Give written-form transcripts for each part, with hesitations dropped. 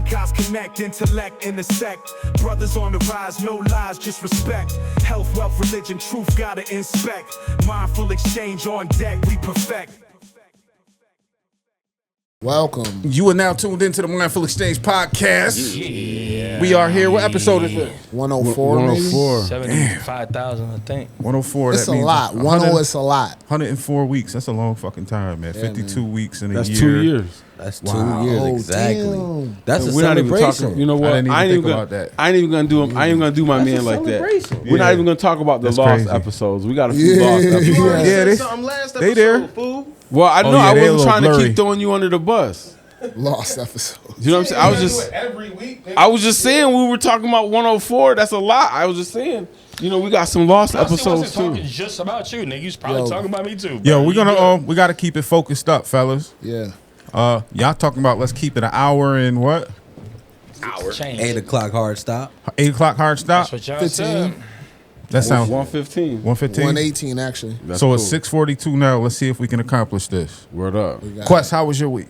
Guys connect, intellect, intersect. Brothers on the rise, no lies, just respect. Health, wealth, religion, truth, gotta inspect. Mindful exchange on deck, we perfect. Welcome. You are now tuned into the Mindful Exchange podcast. Yeah. We are here. What episode is it? 104, 104. 75,000, I think. 104. It's that a means lot. 10 is a lot. 104 weeks. That's a long fucking time, man. 52 weeks in a year. That's 2 years. That's 2 years exactly. Damn. That's a We're not even celebration. talking. You know what? I didn't even think about that. I ain't even gonna do him. I ain't gonna do my man like that. We're not even gonna talk about the That's lost crazy. episodes. We got a few lost episodes. Yeah, they there. Well, I know yeah, I they a wasn't little trying blurry. to keep throwing you under the bus. Lost episodes. You know what I'm saying? I was just saying we were talking about 104. That's a lot. I was just saying. You know, we got some lost episodes too. Talking just about you, nigga. You was probably talking about me too. Yo, we're gonna we gotta keep it focused up, fellas. Yeah. Y'all talking about let's keep it an hour and what? Change. 8 o'clock hard stop. 8 o'clock hard stop. That's what y'all 15. said. That sounds 115. 115. 118, actually. That's So cool. it's 6:42 now. Let's see if we can accomplish this. Word up. We got- Quest, how was your week?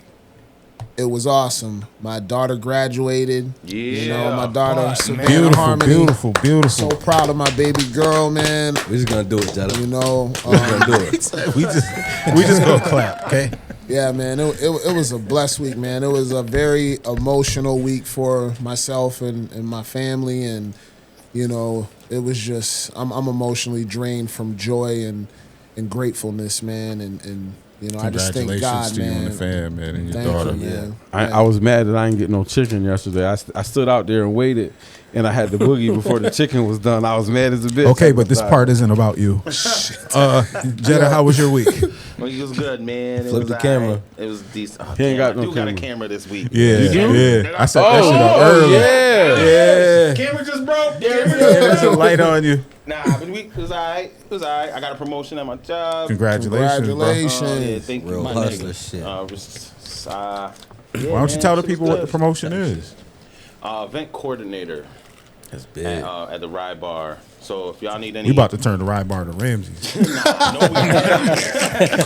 It was awesome. My daughter graduated. Yeah. You know, my daughter, Savannah Beautiful, Harmony. beautiful, beautiful. So proud of my baby girl, man. We're just gonna do it, Jetta. You know, We're gonna do it. we just gonna clap, okay? yeah, man. It was a blessed week, man. It was a very emotional week for myself and my family, and you know, it was just I'm emotionally drained from joy and gratefulness, man, and you know, I just thank God, to man. you and the fam, man, and your Thank daughter. you, man. I was mad that I didn't get no chicken yesterday. I stood out there and waited, and I had the boogie before the chicken was done. I was mad as a bitch. Okay, but this part isn't about you. Jetta, how was your week? Well, it was good, man. Flip the camera. It was decent. Oh, He ain't got I no do got a camera. camera this week. Yeah, You do? yeah. I set that shit up early. yeah. Camera just broke. There's a light on you. Nah, but the week was alright. It was alright. I got a promotion at my job. Congratulations, bro. Congratulations. Thank you, Real my hustler nigga. shit. Why don't you tell the people what the promotion is? Event coordinator That's big. at the Rye Bar. So if y'all need any, We about to turn the ride bar to Ramsey's.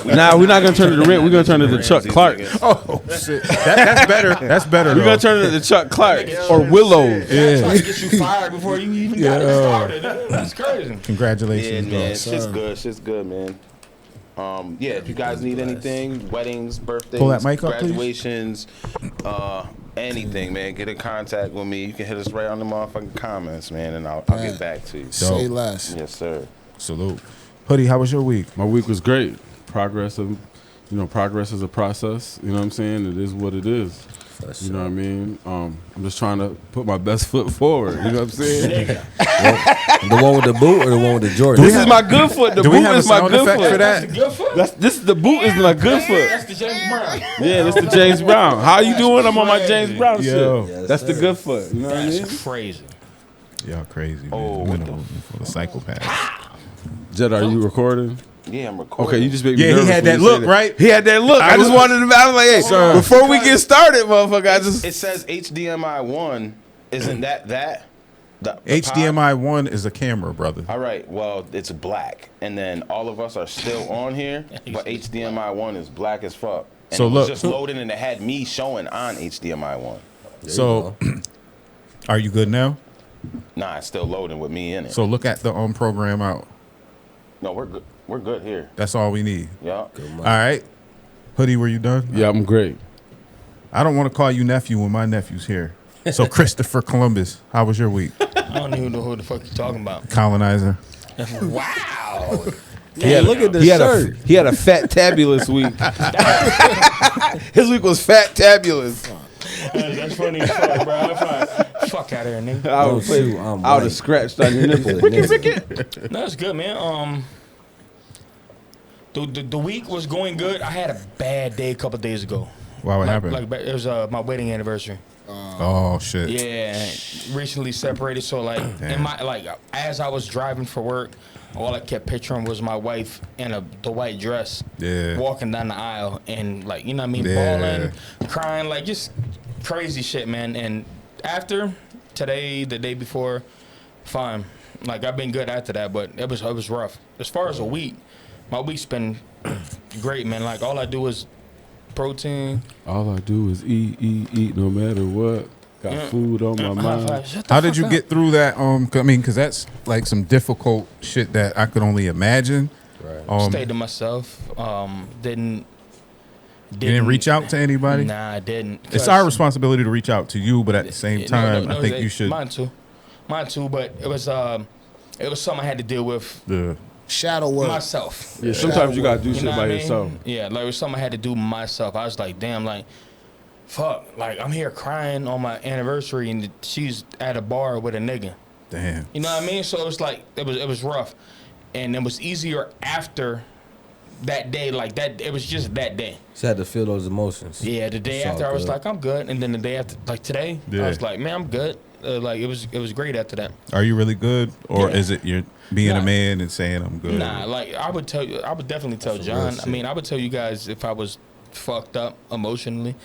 Nah, we're not gonna turn it to Rent. We're gonna turn it to Chuck Clark. Oh shit, that's better. That's better. We're gonna turn it to Chuck Clark or Willows. Yeah. Trying to get you fired before you even got it started. That's crazy. yeah, Congratulations, bro. man, shit's good, man. Yeah, if you guys need anything, weddings, birthdays, Pull that mic up, please. graduations, anything, man, get in contact with me. You can hit us right on the motherfucking comments, man, and I'll get back to you. Say less. Yes, sir. Salute. Hoodie, how was your week? My week was great. Progress is a process. You know what I'm saying? It is what it is. You know what I mean? I'm just trying to put my best foot forward. You know what I'm saying? The one with the boot or the one with the Jordan? This is my good foot. The Do we boot have a is my sound good effect foot. for that? Good foot? This is the boot is my good foot. That's the James Brown. Yeah, that's the James Brown. How you doing? I'm on my James Brown Yo. shit. Yes, That's the sir. good foot. You know what I mean? That's crazy. Y'all crazy, man. Oh, Minimum for the psychopath. Jed, are you recording? Yeah, I'm recording. Okay, you just made me Yeah, he nervous had when that you look, said right? He had that look. I just wanted to. I was like, hey, Sir. before we get started, motherfucker, I just. It says HDMI 1. Isn't that? The HDMI 1 is a camera, brother. All right, well, it's black. And then all of us are still on here, but HDMI 1 is black as fuck. And So it was look- just loading and it had me showing on HDMI 1. So, are you good now? Nah, it's still loading with me in it. So look at the program out. No, we're good. We're good here. That's all we need. Yeah. All right. Hoodie, were you done? Yeah, I'm great. I don't want to call you nephew when my nephew's here. So Christopher Columbus, how was your week? I don't even know who the fuck you're talking about. Colonizer. Wow. Yeah, look at this shirt. He had a fat tabulous week. His week was fat tabulous. That's funny as fuck, bro. I'm fine. Fuck out of here, nigga. I Oh, would shoot, I'm I would white. have scratched on your nipple. Nigga. No, that's good, man. The week was going good. I had a bad day a couple days ago. Wow, what happened? Like it was my wedding anniversary. Oh shit. Yeah, recently separated. So like, in my as I was driving for work, all I kept picturing was my wife in the white dress, Yeah. walking down the aisle, and like, you know what I mean, Yeah. bawling, crying, like just crazy shit, man. And after today, the day before, fine. Like I've been good after that, but it was rough. As far as a week, my week's been great, man. Like all I do is protein. All I do is eat, no matter what. Got food on my mind. How did you get through that? I mean, because that's like some difficult shit that I could only imagine. Right. Stayed to myself. Didn't You didn't reach out to anybody? Nah, I didn't. It's our responsibility to reach out to you, but at the same time, I think you should. Mine too. But it was something I had to deal with The Shadow work. myself. Yeah, sometimes you gotta do You shit know by what I mean? yourself. Yeah, like it was something I had to do myself. I was like, damn, like, fuck, like I'm here crying on my anniversary and she's at a bar with a nigga. damn. You know what I mean? So it was like it was rough, and it was easier after that day. Like that, it was just that day. Just had to feel those emotions. Yeah, the day It's all after I was good. like, I'm good, and then the day after, like today, Yeah. I was like, man, I'm good. Like it was great after that. Are you really good, or Yeah. is it you're being Nah. a man and saying I'm good? Nah, like I would definitely tell That's some John. real I shit. mean, I would tell you guys if I was fucked up emotionally.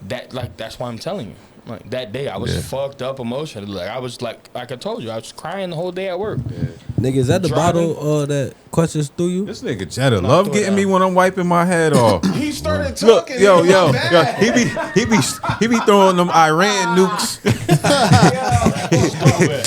That's why I'm telling you. Like that day, I was Yeah. fucked up emotionally. Like I was like I told you, I was crying the whole day at work. Nigga, is that the Driving. bottle that questions through you? This nigga Jetta love getting me when I'm wiping my head off. He started Look, talking. yo, in my yo, bag. he be throwing them Iran nukes.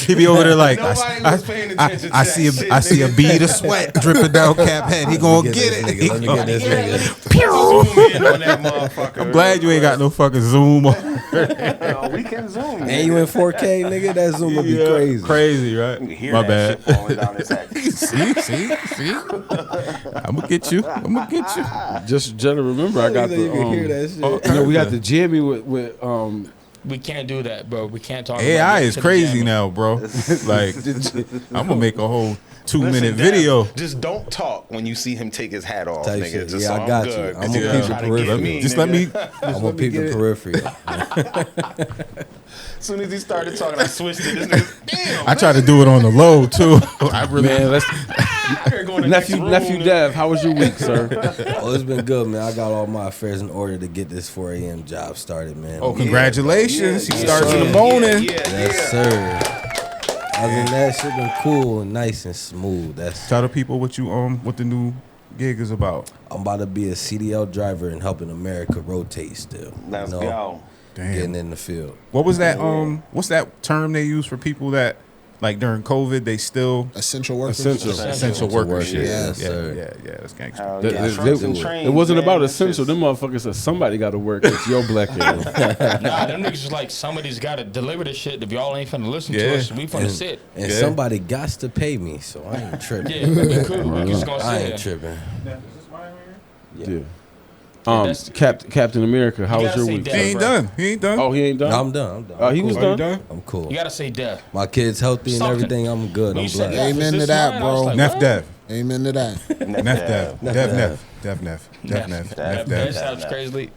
He be over there like Nobody was paying attention to I that see shit, I see a nigga. bead of sweat dripping down Cap head. He gonna get this it. nigga. Let me get this nigga. Zoom in on that motherfucker. I'm glad you ain't got no fucking zoom on. Yo, we can zoom. And you in 4K, nigga? That zoom would be crazy. Crazy, right? You can hear My that bad. shit falling down his head. See. I'm gonna get you. Just remember, I got You can hear the. that shit. You know, we got the jammy with We can't do that, bro. We can't talk. AI about is crazy now, bro. Like, I'm gonna make a whole 2-minute video. Just don't talk when you see him take his hat off, Type nigga. shit. Just Yeah, so I got I'm you. good. I'm 'cause gonna you keep try it to get peripheral. me, Just nigga. let me. I'm gonna peep the periphery. As soon as he started talking, I switched it. This nigga, damn. I try to do it on the low too. I really. man. Let's nephew nephew Dev. How was your week, sir? Oh, it's been good, man. I got all my affairs in order to get this 4 a.m. job started, man. Oh, congratulations! Yeah, he starts in the yeah, morning. Yes, sir. Other than that, shit been cool and nice and smooth. That's Tell the people what the new gig is about. I'm about to be a CDL driver and helping America rotate still. Let's You know, go. Getting in the field. What was that? What's that term they use for people that, like during COVID, they still Essential workers. essential worker shit? Yes, yeah, sir. yeah, that's gangster. Hell They- yeah. they- Trucks and they- trains, it wasn't man. about That's essential. just- Them motherfuckers said somebody got to work. It's your black ass. Nah, them niggas is like somebody's got to deliver this shit. If y'all ain't finna listen Yeah. to us, we finna sit. And Yeah. somebody got to pay me, so I ain't tripping. Yeah, we cool. We just gonna I sit ain't here. tripping. Yeah. That's- Captain America. How You was gotta your say week? that. He ain't done. He ain't done. Oh, he ain't done. No, I'm done. Oh, he was cool. done. I'm cool. You gotta say death. My kid's healthy and Something. everything. I'm good. When I'm you said blessed. that, Amen was to this that, mine? I was bro. like, Neff what? Dev. Amen to that. Neff That Dev. sounds crazy.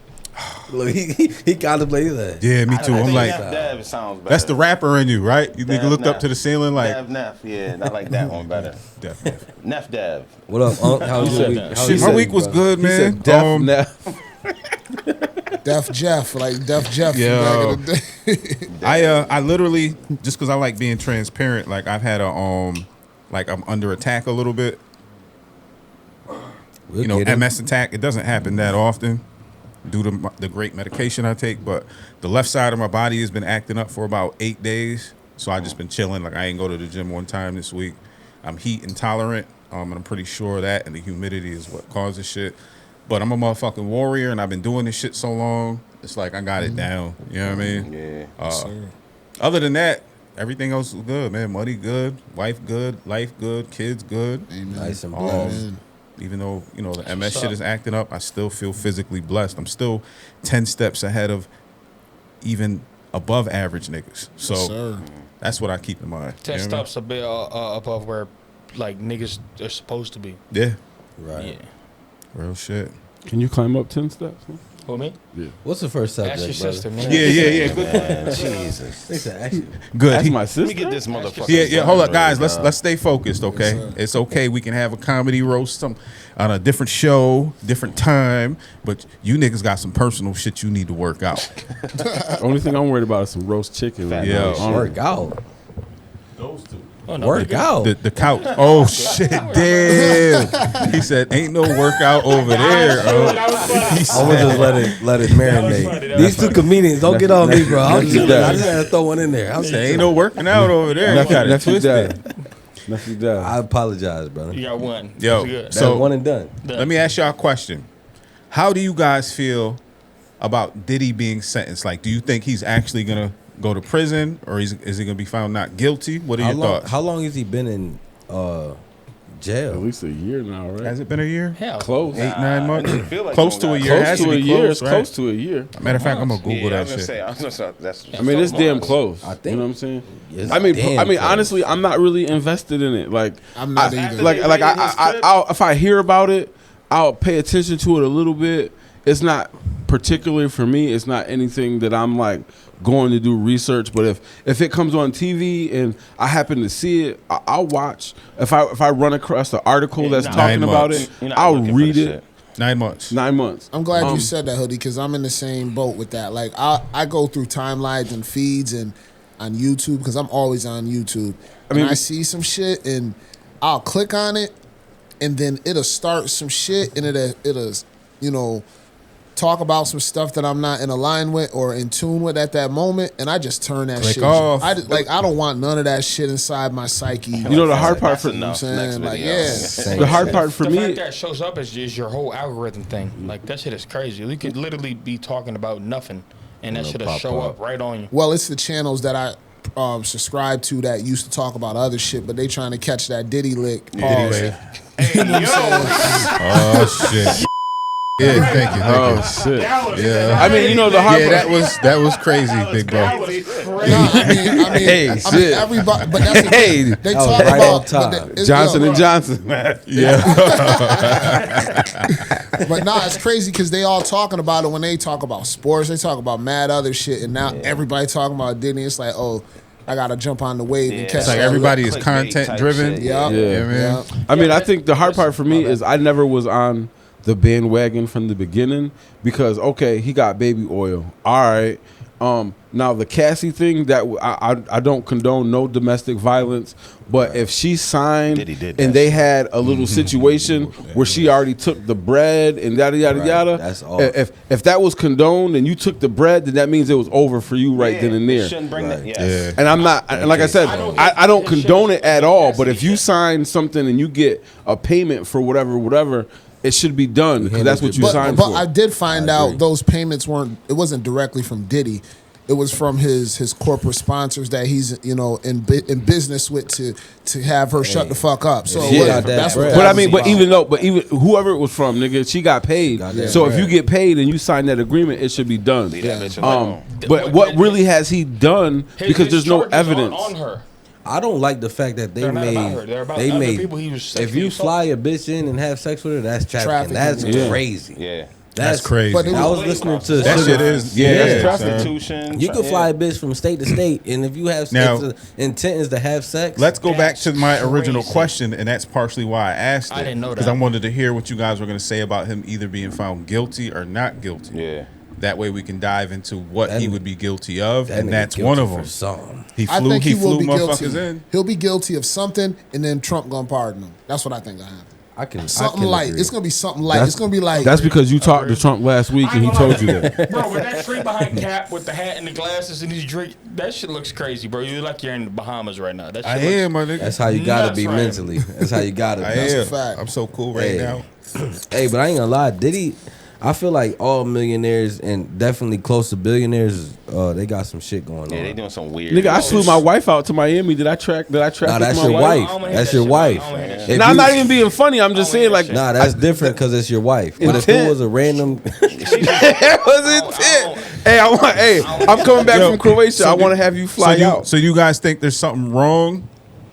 Look, he contemplated that. Yeah, me too. I'm like, Dev sounds better. that's the rapper in you, right? You nigga Dev looked up Neff. to the ceiling like, Dev Neff, yeah, I like that one better. Dev. Neff Dev. What up, Unc? How was your week? that. How Shit, you my doing, week was brother? good, He man. said deaf Neff. Def Jeff, like Def Jeff from Yo. back in the day. I literally, just because I like being transparent, like I've had a like I'm under attack a little bit. We'll You know, get it. MS attack. It doesn't happen that often due to the great medication I take, but the left side of my body has been acting up for about 8 days. So I just been chilling. Like I ain't go to the gym one time this week. I'm heat intolerant, and I'm pretty sure that, and the humidity is what causes shit. But I'm a motherfucking warrior, and I've been doing this shit so long. It's like I got it down. You know what I mean? Yeah. Other than that, everything else is good, man. Money good, wife good, life good, kids good. Nice and blessed. Even though, you know, the MS shit is acting up, I still feel physically blessed. I'm still 10 steps ahead of even above average niggas. So Sir. that's what I keep in mind. 10 You know what I steps a bit above where like niggas are supposed to be. mean? Yeah, Right. Yeah. real shit. Can you climb up 10 steps? Man? Who, me? What's the first subject, That's your brother? sister, man. Yeah. Good. Man, Jesus. They said, actually, Good. That's He- my Let me sister. get this motherfucker. Yeah. Hold up, guys. Let's stay focused, okay? It's okay. We can have a comedy roast on a different show, different time. But you niggas got some personal shit you need to work out. Only thing I'm worried about is some roast chicken. Fat Yeah. boy shit. work out. Those two. Oh, no, Work out. The couch. Oh shit! Damn. He said, "Ain't no workout over there." Oh. He I would said, just let it That was marinate. funny, that These was two comedians don't get on me, bro. I'm Nephew chilling. Dad. I just had to throw one in there. I'm "Ain't no working out over there." You got it Nephew twisted. Dad. Nephew Dad. I apologize, brother. You got one. Yo, That's good. so- That's one and done. Let me ask y'all a question. How do you guys feel about Diddy being sentenced? Like, do you think he's actually gonna go to prison, or is he gonna be found not guilty? What are your thoughts? How long has he been in jail? At least a year now, right? Has it been a year? Hell, Close. 8-9 months? I feel like Close you to a don't year. got- Has Close to a be year. It's right? close to a year. Matter of fact, I'm gonna Google Yeah, I that was gonna shit. say, I was gonna say that's. I mean, it's damn months. close. I think- You know what I'm saying? It's I mean, damn close. honestly, I'm not really invested in it. Like, I'm not either. Like, I'll, if I hear about it, I'll pay attention to it a little bit. It's not particular for me. It's not anything that I'm like going to do research. But if it comes on TV and I happen to see it, I'll watch. If I run across the article that's Nine talking about months. it, You're not I'll looking for read the it. shit. 9 months. 9 months. I'm glad you said that, Hoodie, because I'm in the same boat with that. Like, I go through timelines and feeds and on YouTube, because I'm always on YouTube. I mean- and I see some shit, and I'll click on it, and then it'll start some shit, and it'll talk about some stuff that I'm not in line with or in tune with at that moment, and I just turn that Click shit off. I don't want none of that shit inside my psyche. You know the hard part That's for enough. you know what I'm Next saying? Like, video. yeah. Same the hard shit. part for the me. fact that shows up is just your whole algorithm thing. Like that shit is crazy. You could literally be talking about nothing, and that It'll shit'll pop show up. up right on you. Well, it's the channels that I subscribe to that used to talk about other shit, but they trying to catch that Diddy lick. Diddy Pause. wave. Hey, Oh shit. Yeah, thank you. Oh Thank you. shit! Yeah. I mean, you know the hard Yeah, part. that was crazy, big bro. No, I mean, Hey, shit. everybody, but that's the Hey, thing. They that was talk right about on time. but it's- Johnson yo, and Johnson. Yeah. But nah, it's crazy because they all talking about it when they talk about sports. They talk about mad other shit, and now everybody talking about Diddy. It's like, oh, I gotta jump on the wave and catch It's like that everybody lick. is Clickbait content type driven. shit. Yeah, Yeah, man. I mean, I think the hard part for me is I never was on the bandwagon from the beginning because okay, he got baby oil. All right. Now the Cassie thing that I don't condone no domestic violence, but if she signed Diddy did and that they shit. had a little situation where she already took the bread and yada yada Right, yada, that's all. if that was condoned and you took the bread, then that means it was over for you right then and Yeah, there. shouldn't bring that. Yes. Yeah. And I'm not, and like I said, I don't condone it at all. But if you sign something and you get a payment for whatever, it should be done because that's what you signed but for. I did find out those payments wasn't directly from Diddy. It was from his corporate sponsors that he's in business with to have her shut the fuck up. So she it got was- that that's what bread. that But I was mean, about. but even whoever it was from, nigga, she got paid. Got that So if bread. you get paid and you sign that agreement, it should be done. Leave that bitch alone. But what really has he done? Because there's no charges aren't evidence. on her. I don't like the fact that they They're not made. about her. They're about they other made. people he was If sexually you assaulting. fly a bitch in and have sex with her, that's trafficking. That's Trafficking. Yeah. crazy. Yeah. That's crazy. But it I was- was listening to That Sugar- shit is Yeah, yeah. that's son. Prostitution. You can fly a bitch from state to state, and if you have Now- sex, intent is to have sex. Let's go back to my original crazy. question, and that's partially why I asked it. I didn't know because that. I wanted to hear what you guys were going to say about him either being found guilty or not guilty. Yeah. That way we can dive into what That he nigga- would be guilty of, That and nigga that's guilty one of for them. something. He I flew, think he he will flew be motherfuckers guilty. in. He'll be guilty of something, and then Trump gonna pardon him. That's what I think will happen. Something light. Agree. It's gonna be something light. It's gonna be like That's because you talked to Trump last week and he told you that. Bro, with that tree behind Cap with the hat and the glasses and these drink, that shit looks crazy, bro. You look like you're in the Bahamas right now. That shit I looks, am, my nigga. That's how you gotta Nuts be for him. mentally. That's how you gotta be. I That's a am. fact. I'm so cool right Hey. now. Hey, but I ain't gonna lie, Diddy. I feel like all millionaires and definitely close to billionaires, they got some shit going Yeah, they on. doing some weird. Nigga, I flew my wife out to Miami. Did I track? Nah, with that's my your wife. I don't wanna hear That's that your shit. wife. I don't wanna hear that If Nah, I'm you- not even being funny. I'm just saying, hear like, that Nah, that's different because it's your wife. But if it Intent. was a random, that was intent. Hey, I'm coming back Yo, from Croatia. I want to have you fly out. So you guys think there's something wrong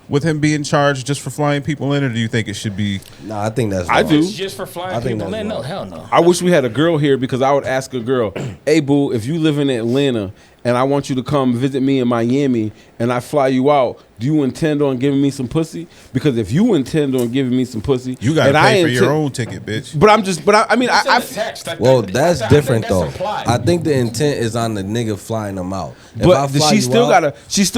with him being charged just for flying people in, or do you think it should be? nah, I think that's. I wrong. do. It's just for flying I think people that's in. No, wrong. hell no. I wish we had a girl here because I would ask a girl, "Hey, boo, if you live in Atlanta and I want you to come visit me in Miami, and I fly you out, do you intend on giving me some pussy? Because if you intend on giving me some pussy, You gotta and pay for I your own ticket, bitch. But I mean, It's in I the text. Like, Well, that- that's I think different that's though. implied. I think the intent is on the nigga flying them out. If I but fly she you still out-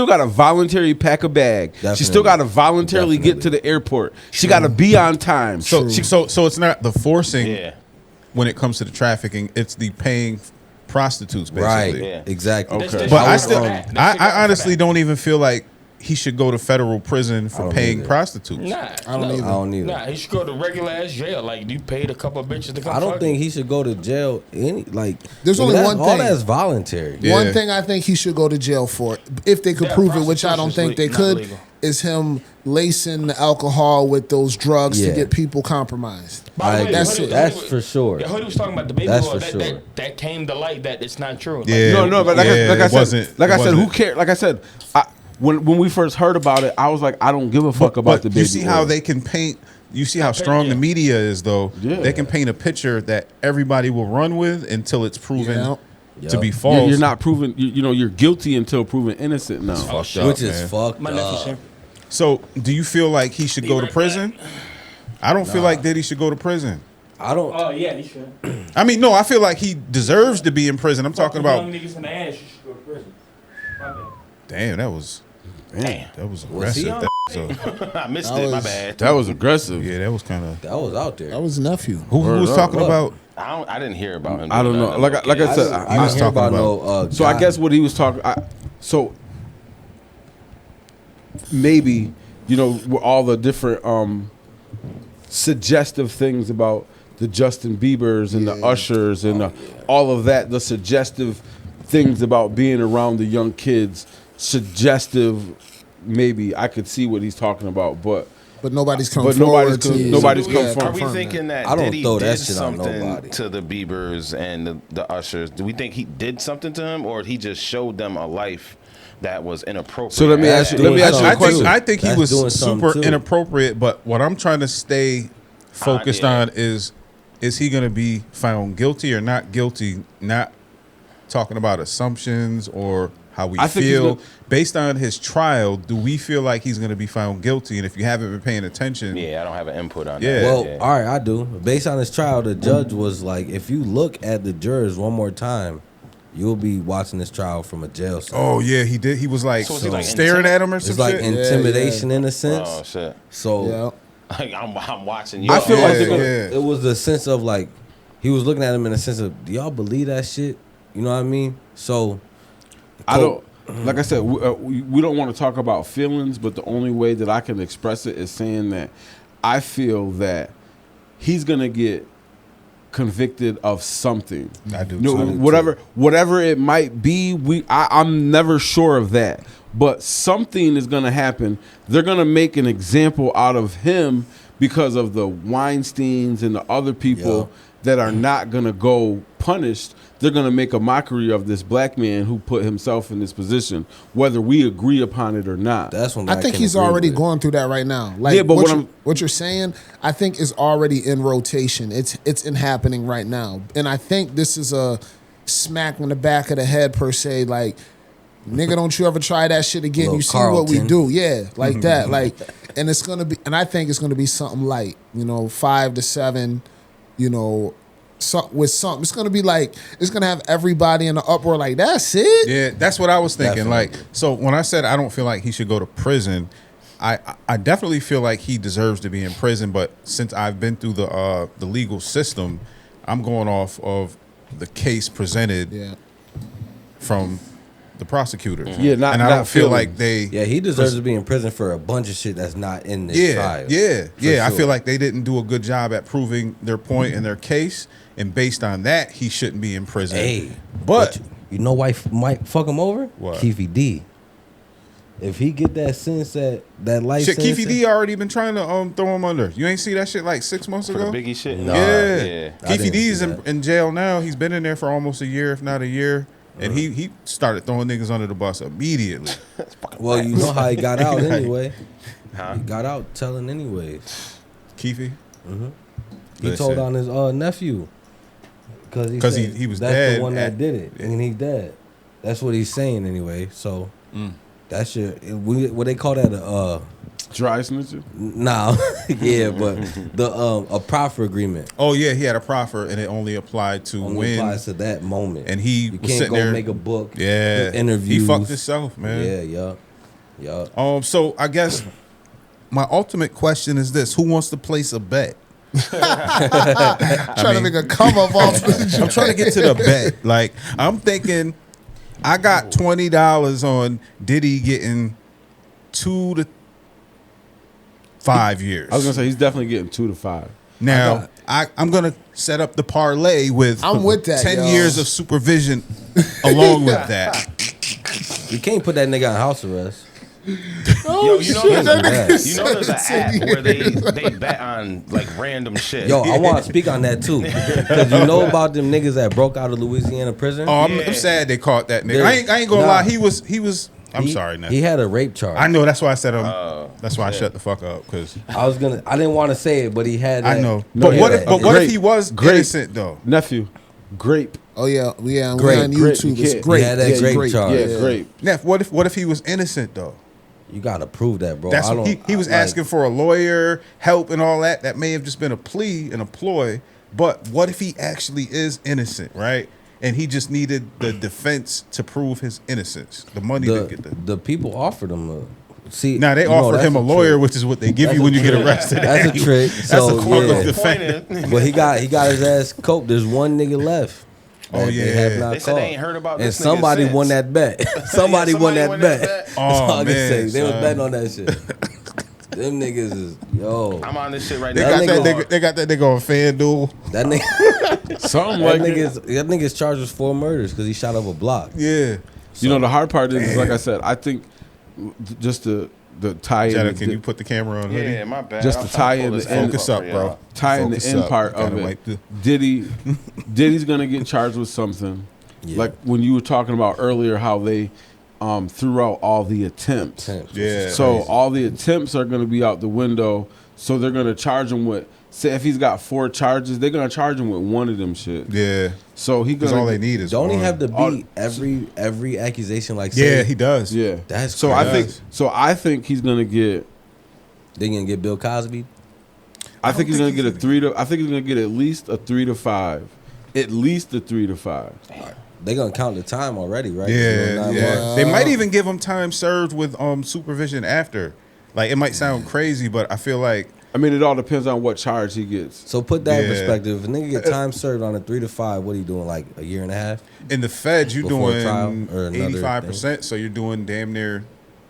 gotta voluntarily pack a bag. She still Definitely. gotta voluntarily get to Definitely. the airport. She gotta be on time. So it's not the forcing Yeah. when it comes to the trafficking. It's the paying prostitutes, right, basically. Yeah. exactly. Okay. But I was still, wrong. They should go for I honestly that. don't even feel like he should go to federal prison I for don't paying either. prostitutes. Nah, I don't no. either. I don't either. Nah, he should go to regular ass jail. Like, you paid a couple of bitches to come. I don't fuck think you. he should go to jail. There's nigga, only that- one all thing. that's voluntary. Yeah. One thing I think he should go to jail for, if they could Yeah, prove it, which I don't prostitution's think they not could, legal. is him lacing the alcohol with those drugs to Yeah. get people compromised. By the way, that's Hoodie- it. That's Hoodie- for sure. Yeah, Hoodie was talking about the baby That's law. for That, sure. that came to light that it's not true. Like, Yeah. No, but like Yeah, I it said, wasn't- who wasn't. cares? Like I said, when we first heard about it, I was like, I don't give a fuck But about the baby. you see how oil. they can paint. You see how strong the media is, though. Yeah. They can paint a picture that everybody will run with until it's proven Yeah. to be Yup. false. You're not proven. You're guilty until proven innocent now. fucked up, Which is man. fucked my nephew up. said. So, do you feel like he should go to right prison? I don't feel like Diddy should go to prison. I don't. Oh yeah, he should. I mean, no, I feel like he deserves to be in prison. I'm talking about. young niggas in the ass. You should go to prison. My bad. Damn, that was Was he aggressive. on? So, I missed That it. My was- bad. That was aggressive. yeah, that was kind of. That was out there. That was nephew. Who was Word up. talking What? about? I didn't hear about him. I don't doing know. nothing. Like I said, I was didn't hear talking about no. So I guy. guess what he was talking. So maybe with all the different suggestive things about the Justin Biebers and the Ushers and all of that, the suggestive things about being around the young kids, suggestive. Maybe I could see what he's talking about, but Nobody's come But forward. nobody's to, come yeah, forward. Are we confirm thinking that I don't Diddy throw that did shit on something nobody. to the Biebers and the Ushers? Do we think he did something to him, or he just showed them a life that was inappropriate? So let me ask you doing a something I question. think, I think he That's was doing something super too. inappropriate. But what I'm trying to stay focused yeah. on is he going to be found guilty or not guilty? Not talking about assumptions or how we I think he's feel gonna- based on his trial. Do we feel like he's going to be found guilty? And if you haven't been paying attention, Yeah, I don't have an input on Yeah. that. Well, yeah. all right, I do. Based on his trial, the judge was like, if you look at the jurors one more time, you'll be watching this trial from a jail cell. oh yeah, he did. He was like, So was he, like, staring at him or some It's like shit. intimidation in a sense. Oh shit! So Yeah. Like, I'm watching you. I feel like Yeah, they're gonna, yeah. it was the sense of like, he was looking at him in a sense of, do y'all believe that shit? You know what I mean? So, I don't. Like I said, we don't want to talk about feelings, but the only way that I can express it is saying that I feel that he's gonna get convicted of something. I do No, too. whatever it might be. I'm never sure of that, but something is gonna happen. They're gonna make an example out of him because of the Weinsteins and the other people that are not gonna go punished. They're gonna make a mockery of this black man who put himself in this position, whether we agree upon it or not. that's one I that think can he's agree already with. going through that right now. Like, Yeah, but what you're saying, I think is already in rotation. It's in happening right now, and I think this is a smack on the back of the head per se. Like, nigga, don't you ever try that shit again? Little You see what we Carlton. do, yeah, like that. Like, and it's gonna be, and I think it's gonna be something light, 5 to 7, with something. It's gonna be like, it's gonna have everybody in the uproar. Like, that's it. Yeah, that's what I was thinking. Definitely. Like, so when I said I don't feel like he should go to prison, I definitely feel like he deserves to be in prison. But since I've been through the legal system, I'm going off of the case presented Yeah. from the prosecutors. Yeah, and I not don't feel like feelings. they. Yeah, he deserves to be in prison for a bunch of shit that's not in this Yeah, trial. yeah, For yeah. I sure. feel like they didn't do a good job at proving their point in their case, and based on that, he shouldn't be in prison. Hey, but you know why might fuck him over? What? Keefy D. If he get that sentence that life shit, sentence, Keefy D already been trying to throw him under. You ain't see that shit like 6 months For ago? the Biggie shit. No. Yeah. yeah. I Keefy didn't D is see in, that. in jail now. He's been in there for almost a year, if not a year. And he started throwing niggas under the bus immediately. well, you know how he got out anyway. Huh? He got out telling anyways. Keefy? He told on his nephew because 'Cause said he was that's dead the one that at- did it, and he dead. That's what he's saying anyway. So that's your what they call that Dry snitching. nah yeah, but the a proffer agreement Oh yeah, he had a proffer, and it only applied to only when. applies to that moment. And he you was can't sitting go there. make a book. Yeah, do interviews. He fucked himself, man. Yeah, yup. So I guess my ultimate question is this: who wants to place a bet? Trying to make a come up off the I'm trying to get to the bet. Like I'm thinking, I got $20 on Diddy getting 2 to 5 years. I was gonna say he's definitely getting 2 to 5. Now I'm gonna set up the parlay with I'm with that, 10 yo. years of supervision along with that. You can't put that nigga on house arrest. Yo, you know shit. there's an app where they bet on like random shit. Yo, I want to speak on that too, because you know about them niggas that broke out of Louisiana prison. Oh, I'm sad they caught that nigga. I ain't gonna lie. He was. I'm sorry, Ness. He had a rape charge. I know. That's why I said that's why I shut the fuck up because I didn't want to say it, but he had. That, I know. No, But what yeah. if what if he was Grape. innocent though? Nephew, grape. Oh yeah, we on Grape, YouTube. grape. It's Yeah, great. he had that It's grape great. charge. Yeah, grape. Neff, what if he was innocent though? You gotta prove that, bro. That's I what don't, he was asking for a lawyer, help, and all that. That may have just been a plea and a ploy. But what if he actually is innocent, right? And he just needed the defense to prove his innocence, the money to get the people offered him. See, Now they you know, offered that's him a a lawyer, trick. which is what they give That's you a when you get trick. arrested. That's a trick. That's So a form yeah. of defense. But he got his ass coped. There's one nigga left. Oh, that yeah. they have not They said caught. they ain't heard about and this nigga somebody since. won that bet. somebody won that bet. That's Oh, all I can man, say. They was son. betting on that shit. Them niggas is I'm on this shit right They now. got That that. nigga- They got that nigga on FanDuel. that nigga. Something that like nigga's charged with 4 murders because he shot up a block. Yeah. You know, the hard part is like I said, I think just the tie in. Jetta, can you put the camera on? Hoodie? Yeah, my bad. Just I'm to trying tie pull in this the end. Focus up, for bro. y'all. tie in Focus the end up. part Gotta of wipe it. Diddy's gonna get charged with something. Yeah. Like when you were talking about earlier, how they threw out all the attempts. Yeah. So all the attempts are gonna be out the window. So they're gonna charge him with. Say if he's got 4 charges, they're gonna charge him with one of them shit. Yeah. So he Because gonna all they need is Don't one. he have to All- beat every accusation like Yeah, say, he does. Yeah, That's so. crazy. I think he's gonna get. they gonna get Bill Cosby? I think he's think gonna get a he's 3 to. I think he's gonna get at least a 3 to 5. At least a 3 to 5. They gonna count the time already, right? Yeah, 9 yeah. months. They might even give him time served with supervision after. Like it might sound crazy, but I feel like I mean, it all depends on what charge he gets. So put that in Yeah. perspective. If a nigga get time served on a 3 to 5, what are you doing? Like a year and a half? in the feds you're Before doing trial or another 85%, so you're doing damn near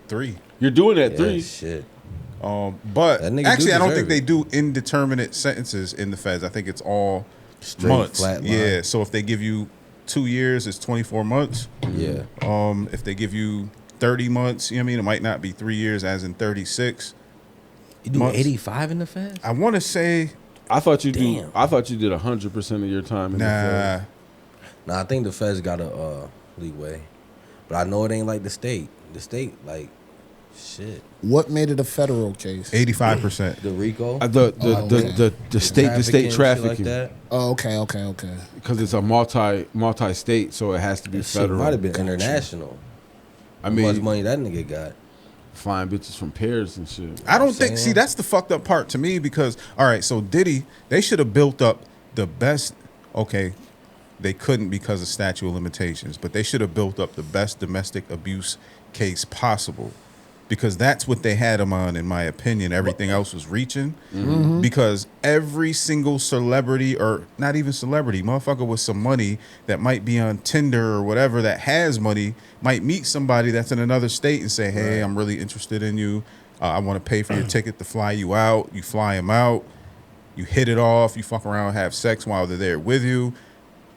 3. You're doing it at Yeah, 3. shit. But That nigga actually, do I don't deserve think they it. do indeterminate sentences in the feds. I think it's all Straight months. flat line. Yeah. So if they give you 2 years, it's 24 months. Yeah. If they give you 30 months, you know what I mean? It might not be 3 years, as in 36. You do Months. 85 in the feds? I want to say, I thought you Damn. I thought you did 100% of your time in the nah. field. Nah, I think the feds got a leeway. But I know it ain't like the state. The state, like, shit. What made it a federal case? 85%. The RICO? The state trafficking Like that? Oh, okay. because it's a multi state, so it has to be That shit federal. might have been international. I How much mean, money that nigga got? flying bitches from Paris and shit. I don't think. saying? See, that's the fucked up part to me because all right, so Diddy, they should have built up the best. Okay, they couldn't because of statute of limitations, but they should have built up the best domestic abuse case possible because that's what they had him on, in my opinion. Everything else was reaching because every single celebrity, or not even celebrity, motherfucker with some money that might be on Tinder or whatever that has money might meet somebody that's in another state and say, hey, I'm really interested in you. I want to pay for your ticket to fly you out. You fly him out. You hit it off. You fuck around, have sex while they're there with you.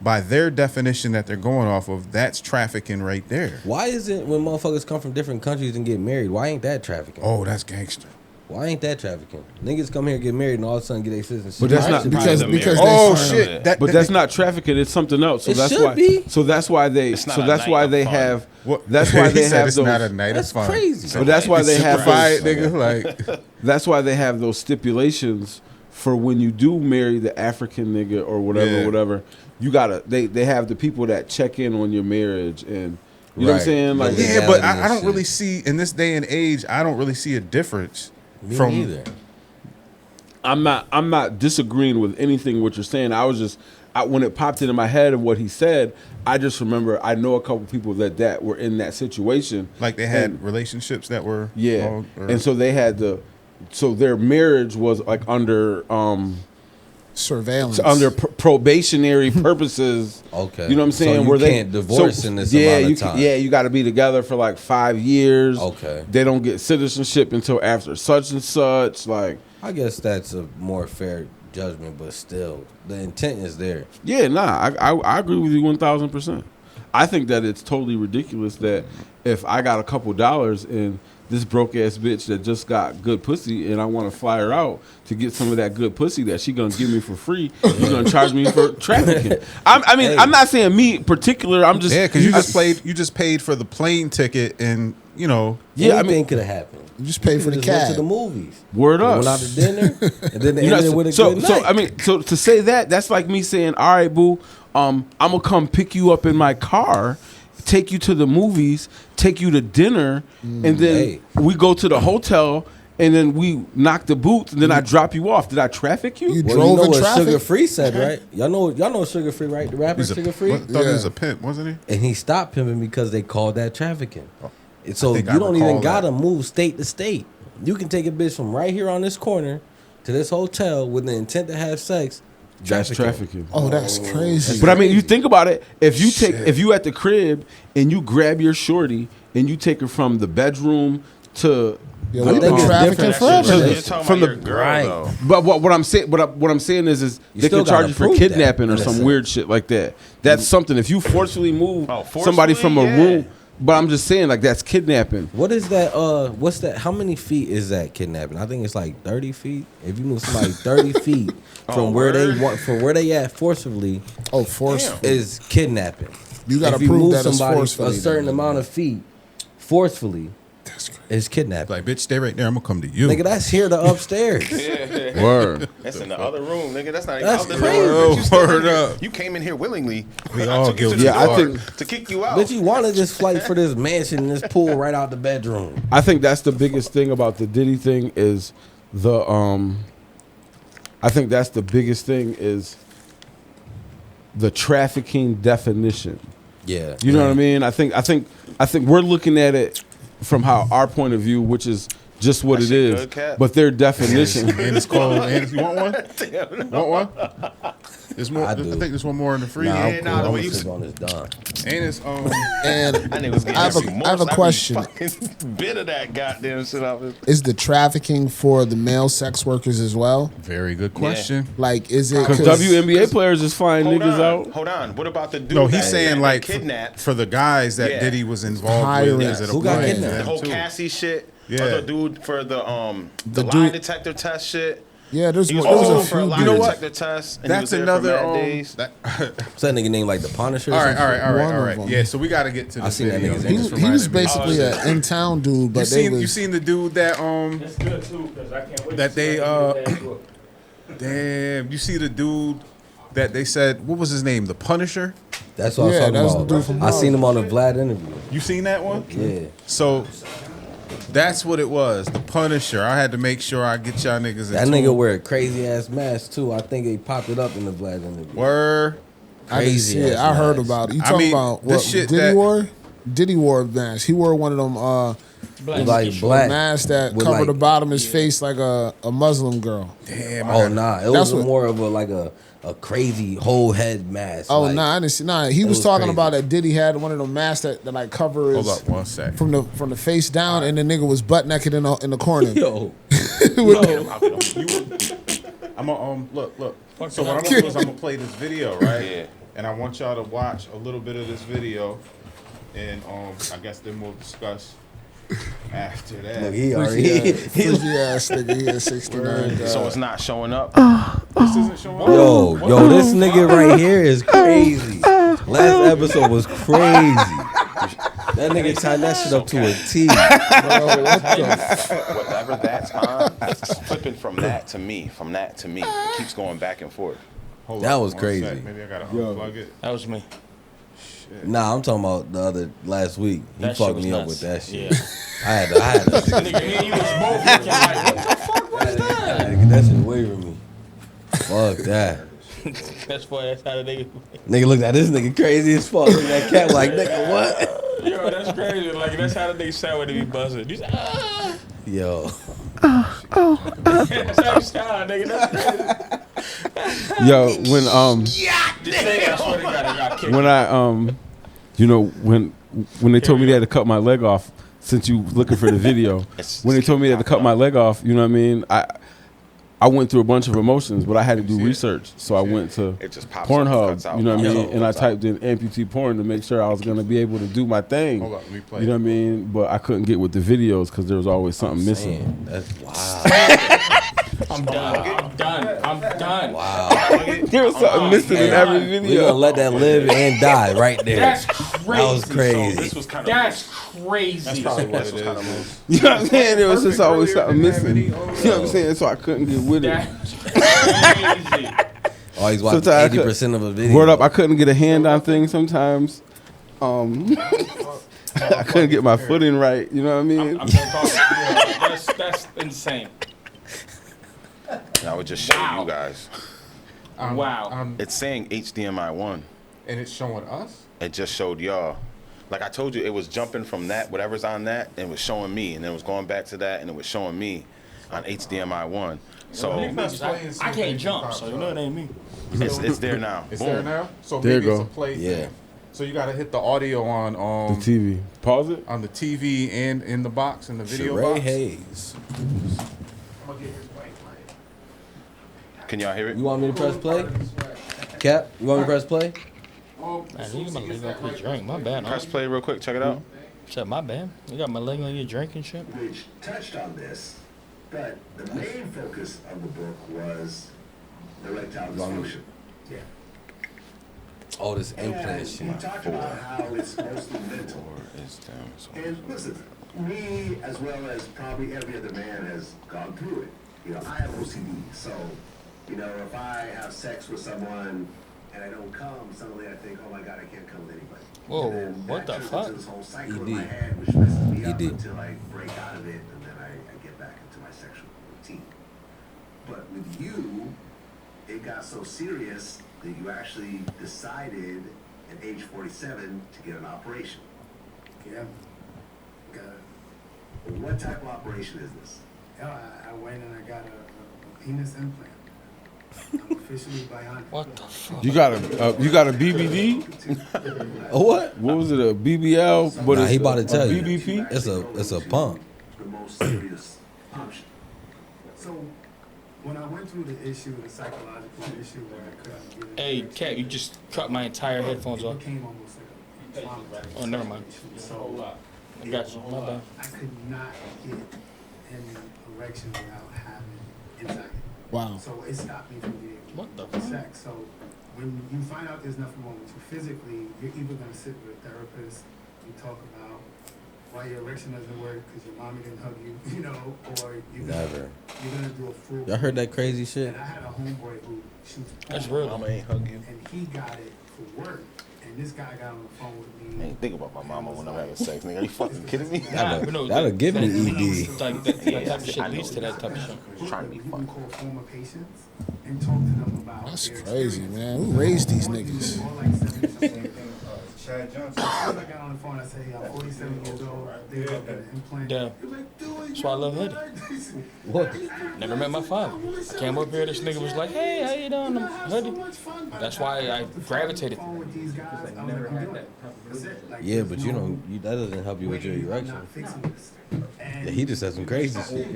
By their definition that they're going off of, that's trafficking right there. Why is it when motherfuckers come from different countries and get married, why ain't that trafficking? Oh, that's gangster. Why ain't that trafficking? Niggas come here, get married, and all of a sudden get their citizenship. But that's not- Because Probably because the Oh Part of shit! it. But that's not trafficking. It's something else. So It that's should why. be. So that's why they. It's not So a that's night why of they fun. have. What? That's why He they said have it's those. not a night That's of fun. crazy. But that's why they have. Simplified, Those, nigga. Like, that's why they have those stipulations for when you do marry the African nigga or whatever, Yeah. whatever. You gotta. They have the people that check in on your marriage and You know what I'm saying? Like, Yeah, but legality and I don't shit. really see in this day and age. I don't really see a difference Me from neither. I'm not disagreeing with anything what you're saying. I was just when it popped into my head of what he said, I just remember I know a couple people that were in that situation. like they had And- relationships that were yeah, or- and so they had so their marriage was like under Surveillance. probationary purposes. Okay. You know what I'm So saying? you Where can't divorce in this amount of time. Yeah, you got to be together for like 5 years. Okay. They don't get citizenship until after such and such. Like, I guess that's a more fair judgment, but still, the intent is there. yeah, nah, I agree with you 1,000%. I think that it's totally ridiculous that if I got a couple dollars and this broke ass bitch that just got good pussy and I want to fly her out to get some of that good pussy that she gonna give me for free, you gonna charge me for trafficking. I mean, Hey. I'm not saying me particular. I'm just because you just paid for the plane ticket and Yeah, I Anything mean, could have happened. You just pay for the Just went to cab. the movies. word up. Went out to dinner, and then they You know, ended with a so, good so night. I mean, so to say that's like me saying, all right, boo, I'm gonna come pick you up in my car, take you to the movies, take you to dinner, and then Hey. we go to the hotel, and then we knock the boots, and then I drop you off. Did I traffic you? You Well, drove you know in what traffic? Sugar Free said, right? Y'all know Sugar Free, right? The rapper he's a, Sugar Free. I thought he was Yeah. a pimp, wasn't he? And he stopped pimping because they called that trafficking. And so I you think I don't recall even gotta that. move state to state. You can take a bitch from right here on this corner to this hotel with the intent to have sex. That's trafficking. Oh, that's crazy. But I mean, you think about it. If you at the crib and you grab your shorty and you take her from the bedroom to Yeah, I we've think been it's trafficking different. forever. You're then. talking from about the- your girl, right. though. But what I'm saying, what I'm saying is You they still can charge gotta you for prove that, kidnapping or in a some sense. weird shit like that. That's something. If you forcefully move somebody forcefully? from a Yeah. room, but I'm just saying like that's kidnapping. What is that? What's that? How many feet is that kidnapping? I think it's like 30 feet. If you move somebody 30 feet from where they word? want, from where they at forcibly, Oh, forceful. is kidnapping. You gotta if you prove move that it's somebody forcefully. a certain then. amount of feet forcefully, That's crazy. is kidnapping. Like, bitch, stay right there. I'm gonna come to you. Nigga, that's here to upstairs. Word. That's in the other room, nigga. That's not even That's out the crazy. door. Oh, You still in word here. up. You came in here willingly. We I all took you to guilty. the Yeah, I door think- to kick you out. But you wanted this flight for this mansion and this pool right out the bedroom. I think that's the biggest thing about the Diddy thing is the I think that's the biggest thing is the trafficking definition. Yeah. You know what I mean? I think we're looking at it from how our point of view, which is just what That it shit is. good, Cap? But their definition. And it's called. And you want one? Want one? There's more. I I do. think there's one more in the free. Nah, And nah, the way you I'm on this done. it's And That nigga was getting I have some a more. question. Fucking bit of that goddamn shit off his. Is the trafficking for the male sex workers as well? very good question. Like, is it Because WNBA players is flying niggas out. Hold on. What about the dude? No, he's that- saying that like kidnapped for the guys that Yeah. Diddy was involved Hiring. with. Is it a Who got plan? kidnapped? the whole Them too. Cassie shit. Yeah. Or the dude for the The lie dude- detector test shit. Yeah, there's He was there was going a for a few lie You know dudes. what? detector test. And That's he was there another. for mad days. So that nigga named like the Punisher. or All right, some all shit? right, all right, One all of right. them. Yeah, so we got to get to the I seen that video. nigga's That He, just he was reminded me. basically an in-town dude, You but they seen was you seen the dude that It's good too, because I can't wait That to they, see how you do that book. damn. You see the dude that they said what was his name? The Punisher. That's what I was Yeah, talking that's the about. dude from I seen him on the Vlad interview. You seen that one? Yeah. So that's what it was. The Punisher. I had to make sure I get y'all niggas. That in nigga tune. wear a crazy ass mask too. I think they popped it up in the Vlad interview. Word. I didn't see it. ass I heard mask. about it. You I talking mean, about this what shit Diddy that- wore? Diddy wore a mask. He wore one of them Like black. masks that with covered like- the bottom of his face like a Muslim girl. Damn. Oh nah, it That's was what- more of a crazy whole head mask. Oh like, nah, I didn't see. Nah, he was was talking crazy. about that Diddy had one of them masks that like cover his Hold up one sec. from the face down, and the nigga was butt naked in the corner. Yo, I'm gonna look. So what I'm gonna do is I'm gonna play this video, right? Yeah. And I want y'all to watch a little bit of this video, and I guess then we'll discuss after that. look, he already. Frizzy ass nigga. He had 69. So it's not showing up. This isn't showing up. Yo, this nigga right here is crazy. Last episode was crazy. That nigga tied that shit up to a T. Whatever that's on, it's flipping from that to me, It keeps going back and forth. Hold That up was one crazy. sec. Maybe I gotta unplug it. That was me. Nah, I'm talking about the other last week. He That shit fucked was me up nuts. with that shit. Yeah. I had to Nigga, me and you was both looking like, what the fuck was that? get that shit away from me. Fuck that. That's why that's how they. Nigga looked at this nigga crazy as fuck. Look at that cat like, nigga, what? Yo, that's crazy. Like that's how they sound when they be buzzing. He's ah. Yo. That's how you sound, nigga. That's crazy. Yo, when Just say I swear to God, I got kicked. when I you know, when they told me they had to cut my leg off, since you looking for the video, when they told me they had to cut my leg off, you know what I mean? I went through a bunch of emotions, but I had to do research. So I went to It just pops up, cuts Pornhub, out, you know what I pops mean? up, And I cuts out. typed in amputee porn to make sure I was going to be able to do my thing. Hold up, let me play You know it. what I mean? But I couldn't get with the videos because there was always something missing. Man, that's wow. I'm done. I'm done. Wow. There was something missing in every We gonna video. let that live and die right there. That's crazy. That was crazy. This was kind of. That's crazy. That's probably what it is. You know what I'm saying? There was just always something missing. You know what I'm saying? So I couldn't get with it. That's crazy. Always watch Sometimes I 80% of a video. Word up, I couldn't get a hand on things sometimes. I couldn't get my footing right. You know what I mean? I'm done talking. Yeah, that's insane. I would just show you guys. Wow. It's saying HDMI 1. And it's showing us? It just showed y'all. Like I told you, it was jumping from that, whatever's on that, and it was showing me. And then it was going back to that, and it was showing me on HDMI 1. So I can't jump, so you know it ain't me. it's there now. It's Boom. there now? So There maybe you it's go. a play Yeah. thing. So you got to hit the audio on The TV. Pause it. on the TV and in the box, in the video Sheree box. Hayes. Can y'all hear it? You want me to press play? Cap, you want me to press play? Man, you got my leg on your drink. My bad. Press play real quick. Check it out. Shit, my bad. You got my leg on your drink and shit. Which touched on this, but the main focus of the book was erectile dysfunction. Yeah. All this implant And shit. he talked about how it's mostly mental. It's down. So And listen, me as well as probably every other man has gone through it. You know, I have OCD, so you know, if I have sex with someone and I don't come, suddenly I think, oh my God, I can't come with anybody. Whoa, And then what that the turns fuck? into this whole cycle in ED. my head, which messes me up ED. until I break out of it, and then I get back into my sexual routine. But with you, it got so serious that you actually decided at age 47 to get an operation. Yeah. What type of operation is this? Yeah, I went and I got a penis implant. I'm officially bionic. What the fuck? You got a BBD? Oh, what? What was it? A BBL? What Nah, is he it? about to tell you. BBP? It's a pump. The most serious option. So when I went through the issue, the psychological issue where I couldn't get it. Hey, Cat, you just cut my entire headphones off. It became almost like a trauma. Oh, never mind. So I got you. My bad. I could not get any erection without having anxiety. Wow. So it stopped me from being able What the to have fuck? sex. So when you find out there's nothing wrong with you physically, you're either gonna sit with a therapist and talk about why your erection doesn't work because your mommy didn't hug you, you know, or Never. you're gonna do a full. Y'all heard that crazy shit? And I had a homeboy who shoots That's porn, real. Mama ain't hug you. and he got it for work. And this guy got on the phone with I me. ain't think about my mama when I'm having sex, nigga. Are you fucking kidding me? That'll- but no, that'll that- give me that- ED. Like that type of I shit know leads to that type of shit. Who Trying to be you funny. can call former patients and talk to them about That's their crazy, experience. man. Who raised these niggas? All like 70-something. Chad Johnson. I got on the phone. I said, "Hey, I'm 47 years old. They're about an implant." Damn. You're like, "Do it, That's why I love Hoodie. What? Never met my father. I came up here, this nigga was like, hey, how you doing? I'm Hoodie. That's why I gravitated. Yeah, but you don't. That doesn't help you with your erection. Yeah, he just said some crazy shit.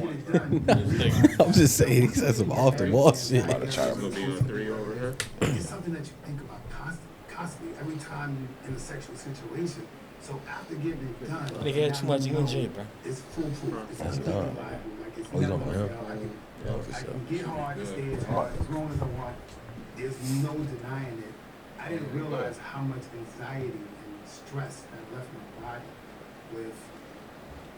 I'm just saying, he said some off the wall shit. It's something that you think about constantly, every time you're in a sexual situation. So after getting it done, Nigga had too much energy, bro. it's foolproof. It's That's completely dumb. viable. Like it's Oh, he's never on gonna him? fail. I can get hard, stay as hard as long as I want. There's no denying it. I didn't realize how much anxiety and stress that left my body with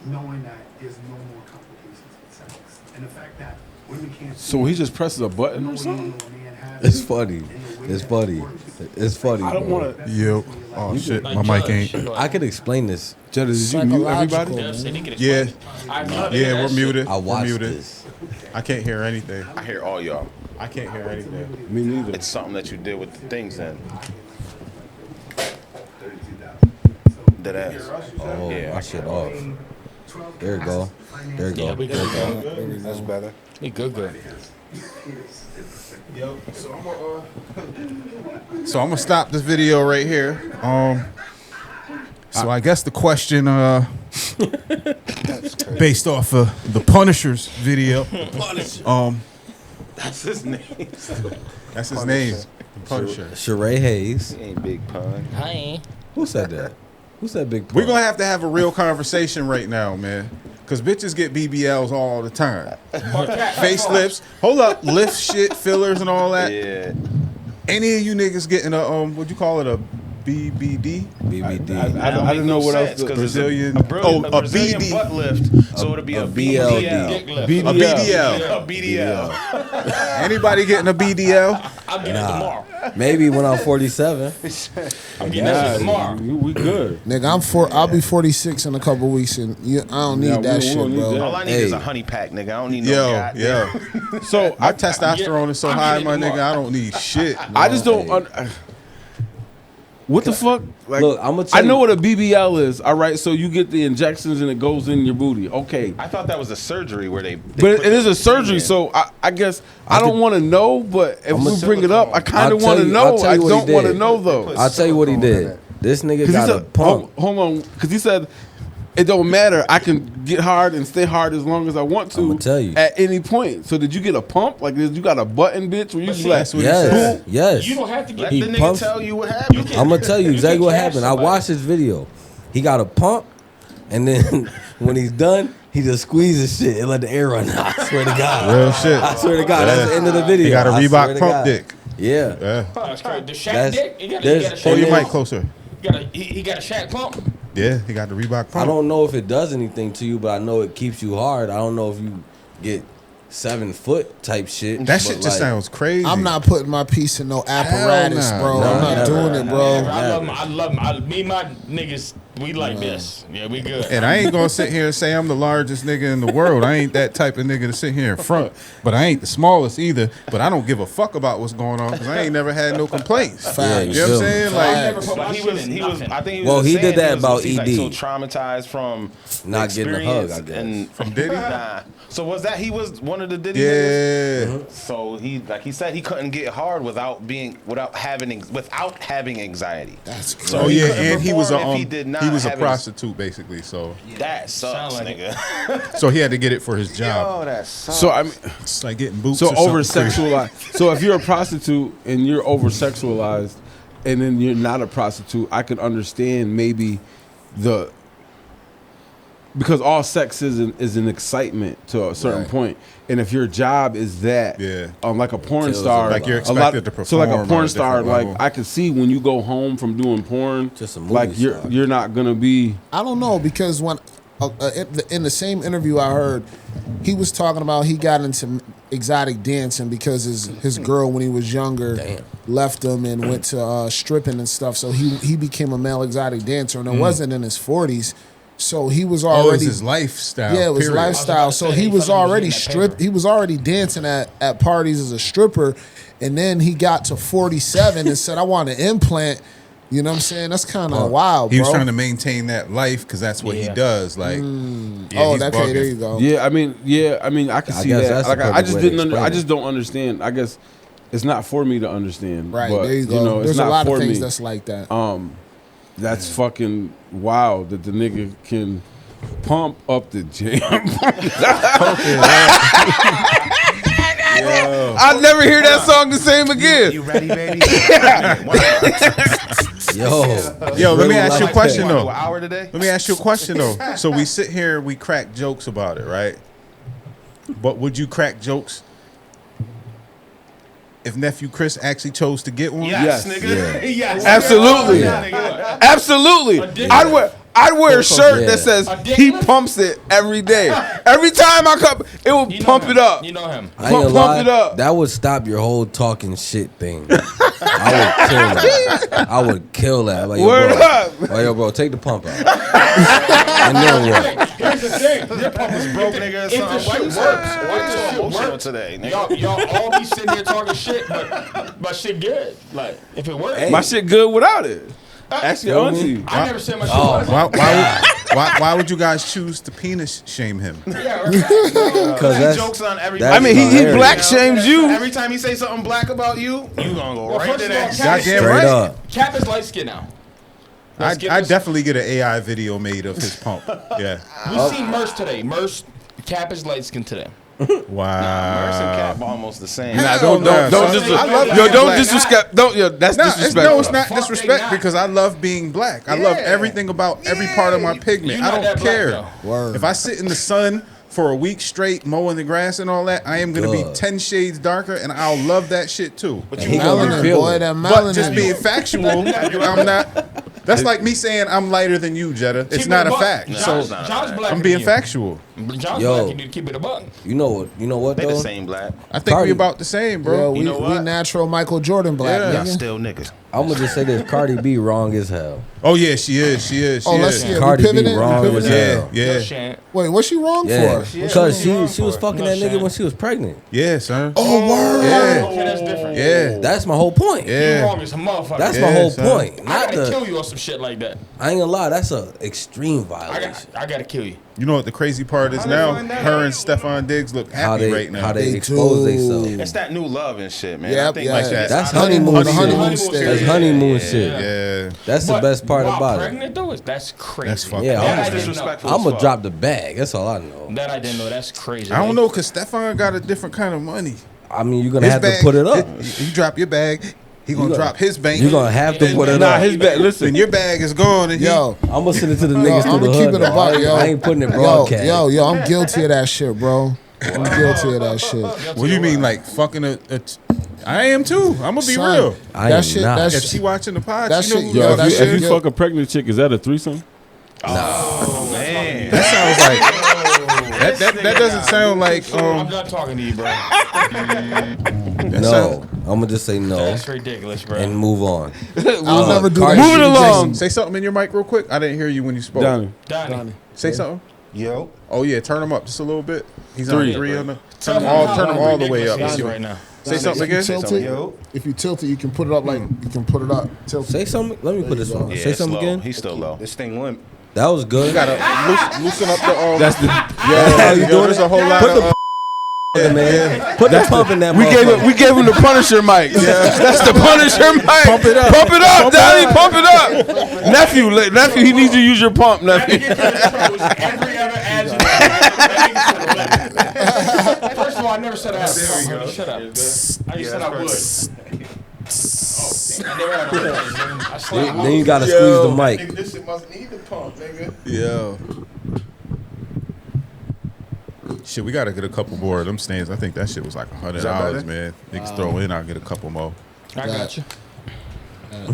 knowing that there's no more complications with sex. And the fact that women can't. So he just presses a button or know something? when a man has It's it, funny. and the way It's that funny. works. It's funny. I don't bro. want to. Yo. Oh shit, my mic ain't. I could explain this. Jetta, did you mute Psychological, everybody? Yeah, Yeah, we're muted. I We're watched muted. this. I can't hear anything. I hear all y'all. I can't hear anything. Me neither. It's something that you did with the things then. 32,000. That ass. Oh, Yeah. my shit off. There you go. There you Yeah, go. we There you go. good. That's better. We good. So I'm gonna stop this video right here. So I guess the question, based off of the Punisher's video, That's his name. that's his name, the Punisher. Sheree Hayes. He ain't Big Pun. Hi. Who said that? Who said Big Pun? We're gonna have to have a real conversation right now, man, because bitches get BBLs all the time. Facelifts, hold up, lift shit, fillers, and all that. Yeah. Any of you niggas getting a what'd you call it, a BBD? BBD. I didn't know what else. Because Brazilian- a Brazilian BD. butt lift, so it'll be a BLD. BLD. A BDL. A BDL. Anybody getting a BDL? I'll get it tomorrow. Maybe when I'm 47. I'm getting that shit tomorrow. We good. Nigga, I'll be 46 in a couple weeks, and I don't need Yeah, that we shit, don't need bro. that. All I need Hey. is a honey pack, nigga. I don't need no Yo, goddamn- yo. So My testosterone is so I'm high, getting my it nigga. tomorrow. I don't need shit. I just don't. Hey. What the fuck? Like, Look, I'ma tell I know you- what a BBL is. All right, so you get the injections and it goes in your booty. Okay, I thought that was a surgery where they but put it is the a surgery. thing in. So I guess I don't want to know. But if I'ma we bring it up, I kind I'll of tell want to you- know. I'll tell I you what he don't want to did. know though. I'll tell you what he did. This nigga Because got he a said, pump. hold on, because he said it don't matter. I can get hard and stay hard as long as I want to. I'ma tell you. At any point. So did you get a pump? Like you got a button, bitch? Where you just see, like, that's what he Yes, said. yes. You don't have to get. Let He the nigga pumps- tell you what happened. I'm gonna tell you exactly can what cash happened. I somebody. watched his video. He got a pump, and then when he's done, he just squeezes shit and let the air run out. I swear to God. Real shit. I swear to God. That's the end of the video. He got a I swear Reebok to pump God. dick. Yeah. Yeah. That's crazy. The Shaq That's- dick. He got a there's- Pull Shaq. your And mic then- closer. He got a Shaq pump. Yeah, he got the Reebok pump. I don't know if it does anything to you, but I know it keeps you hard. I don't know if you get 7 foot type shit. That but shit just like, sounds crazy. I'm not putting my piece in no apparatus, nah. bro. Nah, I'm not never. doing it, bro. I love him. I love him. Me and my niggas, we like this. Yeah, we good. And I ain't gonna sit here and say I'm the largest nigga in the world. I ain't that type of nigga to sit here in front. But I ain't the smallest either. But I don't give a fuck about what's going on because I ain't never had no complaints. Yeah, You know what I'm saying? I Like, never put my But shit he was, in he was. nothing. I think he was. Well, he saying did that about he's, like, ED. so traumatized from Not the getting a hug, experience I guess. And from Diddy? Nah. So was that he was one of the Diddy niggas? Yeah. So he, like he said, he couldn't get hard without having anxiety. That's crazy. So Oh he yeah, couldn't and he was a perform if he did not he was a have his- prostitute basically. So That sucks, Sound like nigga. so he had to get it for his job. Yo, that sucks. so I mean, It's like getting boots. so or something over crazy. sexualized. So if you're a prostitute and you're over sexualized, and then you're not a prostitute, I can understand maybe the because all sex is an excitement to a certain Right. point, and if your job is that, Yeah. Like a porn Kills star, it. Like you're a lot- expected to So like a perform on porn a star, different like level. I can see when you go home from doing porn, Just a movie like star. you're not gonna be. I don't know because when in the same interview I heard, he was talking about he got into exotic dancing because his girl when he was younger left him and went to stripping and stuff. So he became a male exotic dancer and it wasn't in his 40s. So he was Oh, it was already his lifestyle. yeah, it was period. lifestyle. So he was already stripped. He was already dancing at parties as a stripper, and then he got to 47 and said, "I want an implant." You know what I'm saying? That's kind of wild, He was bro. trying to maintain that life because that's what he Yeah. does. Like, yeah, oh, he's okay, bugging. there you go. Yeah, I mean, I can I see guess that. that's Like, the I perfect just way to didn't. explain I it. just don't understand. I guess it's not for me to understand. Right, but, there you go. it's There's a not lot for of things me. that's like that. That's fucking wild that the nigga can pump up the jam. I'll never hear that song the same again. You ready, baby? Yo, let me ask you a question What, though. an hour today? Let me ask you a question though. So we sit here, we crack jokes about it, right? But would you crack jokes if nephew Chris actually chose to get one? Yes, Yes. nigga. Yes. Absolutely. Yeah, nigga. Absolutely. I'd wear a shirt that says A dick he lift? pumps it every day. Every time I come, it will You know pump him. it up. You know him. I ain't gonna Pump lie, it up. that would stop your whole talking shit thing. I would kill that. I would kill that. Like, Word yo, up. bro, like, yo, bro, take the pump out. And then what? Here's the thing. Your pump is Broke nigga or If the something. Why shit you works, why you if the so shit emotional works, today, nigga? y'all all be sitting here talking shit, but shit good. Like if it works, My shit good without it. Ask your auntie. I never said my shit Oh, was. Why would you guys choose to penis shame him? Yeah, right. Because He that's jokes on every. that's I mean, he hilarious. black shames you. Every time he say something black about you, you gonna go Well, right first to of all, that. Cap, Goddamn straight right. up. Cap is light skin now. I get this. definitely get an AI video made of his pump. Yeah. We seen Merce today. Merce, Cap is light skin today. Merce and Wow. Cap almost the same. Nah, Hell don't nah, son. disrespect. I love Yo, being don't black. disrespect. Don't. Yo, that's No, disrespectful. it's not Fuck disrespect they not. because I love being black. I love everything about every part of my pigment. You I not don't that black, care. though. Word. If I sit in the sun for a week straight mowing the grass and all that, I am going to be Good. 10 shades darker and I'll love that shit too. And he gonna Melanin, feel boy, it. that But melanin. just being factual, I'm not. That's like me saying I'm lighter than you, Jetta. It's Keep not it a buck. fact. No, So it's not a John's fact. black. I'm being factual. John's Yo. black. You need to keep it a buck. You know what They though? the same black. I think Cardi. we about the same, bro. Yo, You know we what? natural Michael Jordan black. Yeah. Y'all nigga. still niggas. I'm gonna just say this: Cardi B wrong as hell. Oh yeah, she is. She is. She Oh, is. let's see it. Cardi We B pivoting? We wrong as pivoting? Yeah, hell. yeah, No shit. Wait, what's she wrong Yeah, for? because wrong she was for? fucking No that nigga shit. when she was pregnant. yeah, son. Oh, word. Yeah, Okay, that's different. yeah, That's my whole point. You yeah. wrong as a motherfucker. That's Yeah, my whole son. point. I Not gotta kill the. you on some shit like that. I ain't gonna lie. That's a extreme violation. I gotta kill you. You know what the crazy part is now? Her and Stefan Diggs look How happy they right now. how they They expose do. themselves. It's that new love and shit, man. Yep, I think yeah. like that. That's Honeymoon, honeymoon the shit. honeymoon That's stage. That's honeymoon shit. Yeah, That's the But best part while about it. pregnant though, that's crazy. that's fucked Yeah, up. That I That's didn't know. disrespectful. I'm as gonna fuck. drop the bag. That's all I know. That I didn't know. That's crazy. I don't know because Stefan got a different kind of money. I mean, you're gonna His have bag, to put it up. You drop your bag, he gonna drop his bank. You're gonna have to put it Nah, up. his back. and Listen, your bag is gone. And Yo, I'm gonna send it to the yo, niggas I'm through gonna the keep hood. it a buck, yo. I ain't putting it Yo, broadcast. yo, I'm guilty of that shit, bro. I'm guilty of that shit. what do you mean, like fucking I am too. I'm gonna be Son, real. I that am shit, not. that If shit, she watching the pod, that she know shit- who yo, y'all that is. shit- if you fuck a pregnant chick, is that a threesome? Man. That sounds like that doesn't sound like I'm not talking to you, bro. No, I'm gonna just say no That's ridiculous, bro. and move on. I'll never do Cardi that. B- Moving shit. along. Say something in your mic real quick. I didn't hear you when you spoke. Donnie. Say something. Yo. Oh yeah, turn him up just a little bit. He's Three. on 3 on the. Tell Turn him him all, how turn him all the way ridiculous up. he is Let's see what- right now. Say something If you again. tilt it, if you tilt it, you can put it up like you can put it up. Tilt it. Say something. Let me put this on. Yeah, Say something slow. again. He's still low. This thing limp. That was good. You gotta loosen up the. That's the. Yeah, you yo, doing there's it? a whole lot Put of. the man. Put the pump in that. We motherfucker. gave him the Punisher mic. That's the Punisher mic. Pump it up. Pump it up, Donnie. Pump it up. Nephew, he needs to use your pump, nephew. Every other adjective. First of all, I never said I had a pump. Shut up. I just said I would. I never had a pump. I slapped Then you gotta squeeze the mic. This shit must need the pump, nigga. Yeah. Shit, we gotta get a couple more of them stands. I think that shit was like $100, man. Niggas throw in, I'll get a couple more. I got you.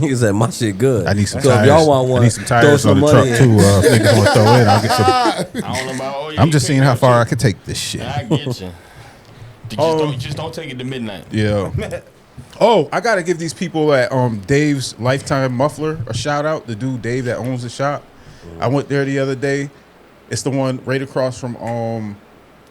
He said my shit good. I need some so tires. if y'all want one, I need some throw tires some on the money truck in. too. If niggas want to throw in, I'll get some. I don't know about all you. I'm just seeing how far I can take this shit. I get you. Just don't take it to midnight. Yeah. Oh, I gotta give these people at Dave's Lifetime Muffler a shout out. The dude Dave that owns the shop. I went there the other day. It's the one right across from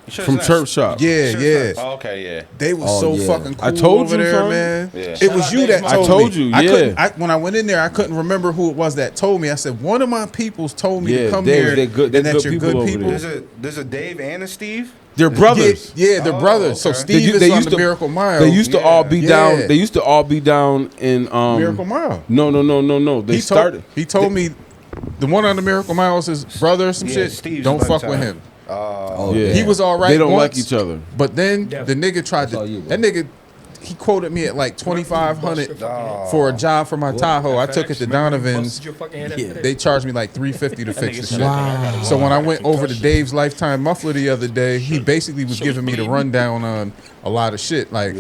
Church Shop. yeah. Oh, okay, yeah. They was Oh, so yeah. fucking cool I told over you, there, son. man. Yeah. It Shout was out you Dave that Muffler. told I told me. you, I yeah. couldn't, when I went in there, I couldn't remember who it was that told me. I said, one of my peoples told me to Yeah, come Dave, here they're good- and they're that good you're people good over people. there. There's a Dave and a Steve. They're brothers. Yeah, they're brothers. So okay. Steve is on the Miracle Mile. They used to all be Yeah. down. They used to all be down in Miracle Mile. No. They started. He told me the one on the Miracle Mile is his brother or some Yeah, shit. Steve's Don't by the fuck with time. him. Oh, Yeah. He was all right. They don't once, like each other. But then the nigga tried That's all to. you, bro. That nigga, he quoted me at like $2,500 for a job for my Tahoe. I took it to Donovan's. They charged me like $350 to fix the shit. Wow. So when I went over to Dave's Lifetime Muffler the other day, he basically was giving me the rundown on a lot of shit. Like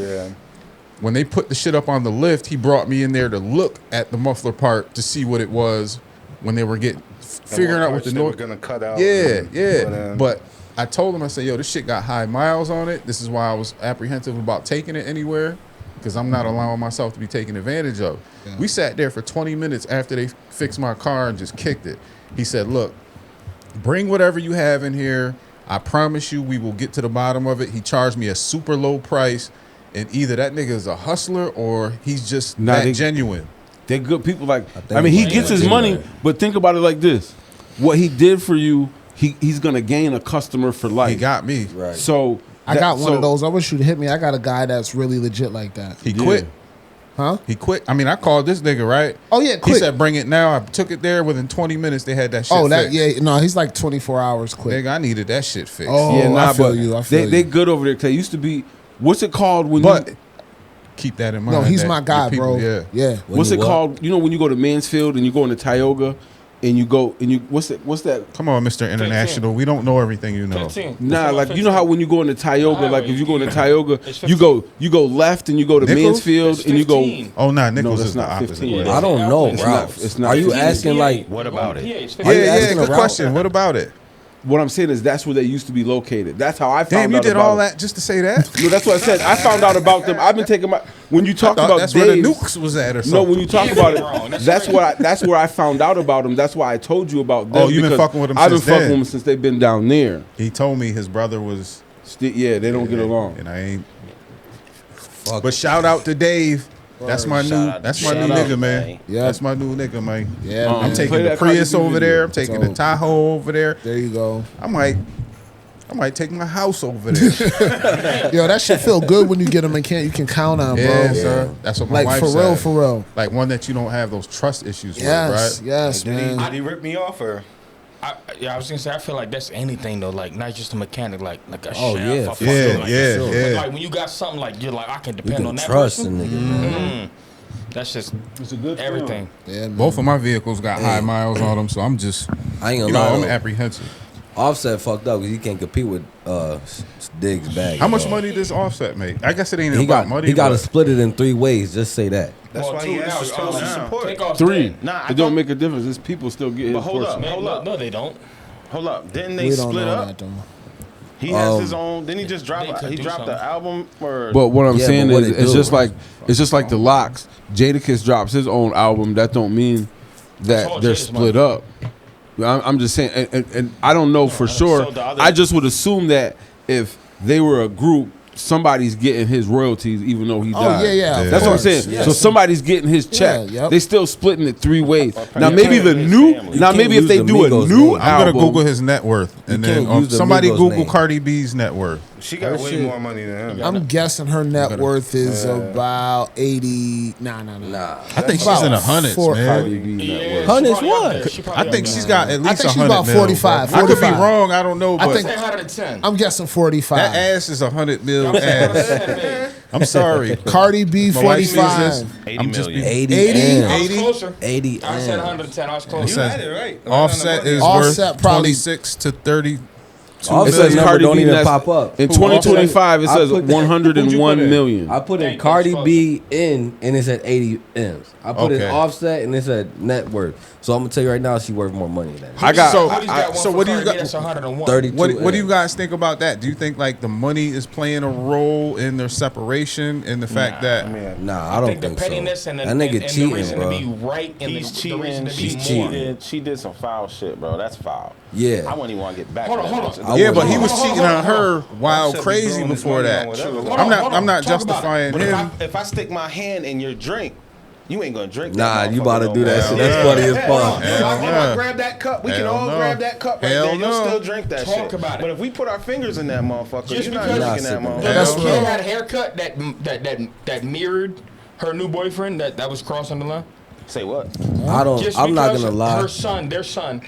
when they put the shit up on the lift, he brought me in there to look at the muffler part to see what it was when they were getting figuring out what the they were noise. gonna cut out. Yeah. But I told him, I said, yo, this shit got high miles on it. This is why I was apprehensive about taking it anywhere, because I'm not allowing myself to be taken advantage of. Yeah. We sat there for 20 minutes after they fixed my car and just kicked it. He said, look, bring whatever you have in here. I promise you we will get to the bottom of it. He charged me a super low price, and either that nigga is a hustler or he's just genuine. They're good people. Like, I mean, he gets his money, but think about it like this. What he did for you, he's going to gain a customer for life. He got me. Right. So I got one of those. I wish you'd hit me. I got a guy that's really legit like that. He quit. Huh? He quit. I mean, I called this nigga, right? Oh, yeah, quick. He said, bring it now. I took it there. Within 20 minutes, they had that shit fixed. Yeah. No, he's like 24 hours quick. Nigga, I needed that shit fixed. Oh, yeah, nah, I feel but you. I feel you. They good over there. Cause they used to be, what's it called when But you... keep that in mind. No, he's that my guy, the people, bro. Yeah. What's it called? You know when you go to Mansfield and you go into Tioga and you go and you what's that? Come on, Mr. International. We don't know everything you know. 15. Nah, like you know how when you go into Tioga, like if you go into Yeah. Tioga, It's you go left and you go to Nichols? Mansfield It's and you go. 15. Oh, nah, No, Nichols that's is the not opposite 15. way. I don't know, It's bro. not- it's not Are you 15. asking like? What about it? Yeah, you yeah, asking good around? question. What about it? What I'm saying is that's where they used to be located. That's how I found Damn, you out did about all them. that just to say that? No, that's what I said. I found out about them. I've been taking my when you talked Thought about that's where the Dave's- nukes was at or No, something. when you talk about it, that's where I found out about them. That's why I told you about them. Oh, you've been because fucking with 'em I've been since fucking then. with them since they've been down there. He told me his brother was. Yeah, they don't get along. And I ain't. Fuck. But shout out to Dave. That's my new. Shout out That's to my new Dave, nigga, man. man. Yeah. That's my new nigga, man. Yeah, I'm man. Play taking the that Cardi Prius B over video. there. I'm taking the So- Tahoe over there. There you go. I might take my house over there. Yo, that shit feel good when you get them and you can count on, bro. Yeah, sir. That's what my Like wife for said. real, for real. Like one that you don't have those trust issues Yes, with, right? yes, Did man. he rip me off or? I was gonna say I feel like that's anything though, like not just a mechanic, like a Oh, chef. yeah, a for fucking, sure. like, Yeah, but yeah. like when you got something like you're like I can You depend can on that trust a person. nigga, man. That's just It's a good everything. Yeah, man. Both of my vehicles got high miles on them, so I'm just, I ain't you gonna know, lie. I'm though. apprehensive. Offset fucked up because he can't compete with Diggs' bag. How much bro. money does Offset make? I guess it ain't He about got money. he got to but split it in 3 ways. Just say that. That's why he has to show some support. Take off 3. that. Nah, I it thought- don't make a difference. It's people still get his But hold portion. up. Man, no, they don't. Hold up. Didn't they We don't split know up? that, though. He has his own. Didn't he just drop? They could He do dropped the something. album or? But what I'm Yeah, saying but what is, it it's do? just like the Locks. Jadakiss drops his own album. That don't mean that all they're Jada's split money. up. I'm just saying, and I don't know for sure. so the other- I just would assume that if they were a group, somebody's getting his royalties, even though he died. Oh, yeah. of That's what I'm course. saying. Yeah. So somebody's getting his check. Yeah, yep. They still splitting it 3 ways. Now you maybe can't the use new. family. Now You maybe can't if they use the do a Migos new name. I'm gonna album, Google his net worth, and You then can't use the somebody Migos Google name. Cardi B's net worth. She got way shit. more money than him. I'm guessing her net worth is about 80. Nah. I think she's in the hundreds, Cardi man. B net Yeah, worth. she Hundreds probably up what? there. She probably I up think there. she's got at least think she's 100 about mil, 45, bro. I could be 45. wrong. I don't know, I but think- 110. I'm guessing 45. that ass is 100 mil ass. I'm sorry. Cardi B, My wife sees 45. this. 80 I'm just million. 80 80? M's. I was 80? closer. 80 I said M's. 110. I was It closer. says had it right. Offset is Offset worth probably- 26 to 30. Offset It says number Cardi don't B even that's- pop up. in Who, 2025, it I says put that- 101 in? million. I put in Dang, Cardi close. B in and it said 80 M's. I put in Okay. Offset and it said net worth. So I'm gonna tell you right now, she worth more money than that. I got. So- Cody's got one so for what do you Cardi B, got- That's 101. 32 What do you M's. guys think about that? Do you think like the money is playing a role in their separation and the fact that Nah, I I don't think the think pettiness so. and the, That nigga and the cheating, reason bro. to be right and He's the reason cheating. to be She's more. cheating. She did some foul shit, bro. That's foul. I Yeah. wouldn't even want to get back. Hold to on, that hold bitch. on. yeah, but he Hold was on, cheating hold on on, her wild Offset be crazy blowing his before money that. on whatever. Hold on, I'm hold on. not Talk about justifying But him. if I stick my hand in your drink, you ain't gonna drink. Nah, that you about to motherfucker do no that more. shit. That's funny as fuck. If I no. grab that cup, we can Hell all no. grab that cup right Hell there. You'll no. still drink that Talk shit. about it. But if we put our fingers in that motherfucker, Just you're not because- drinking that Nah, motherfucker. That's Kid real. had a haircut that mirrored her new boyfriend that was crossing the line. Say what? Just I'm not because gonna lie. their son,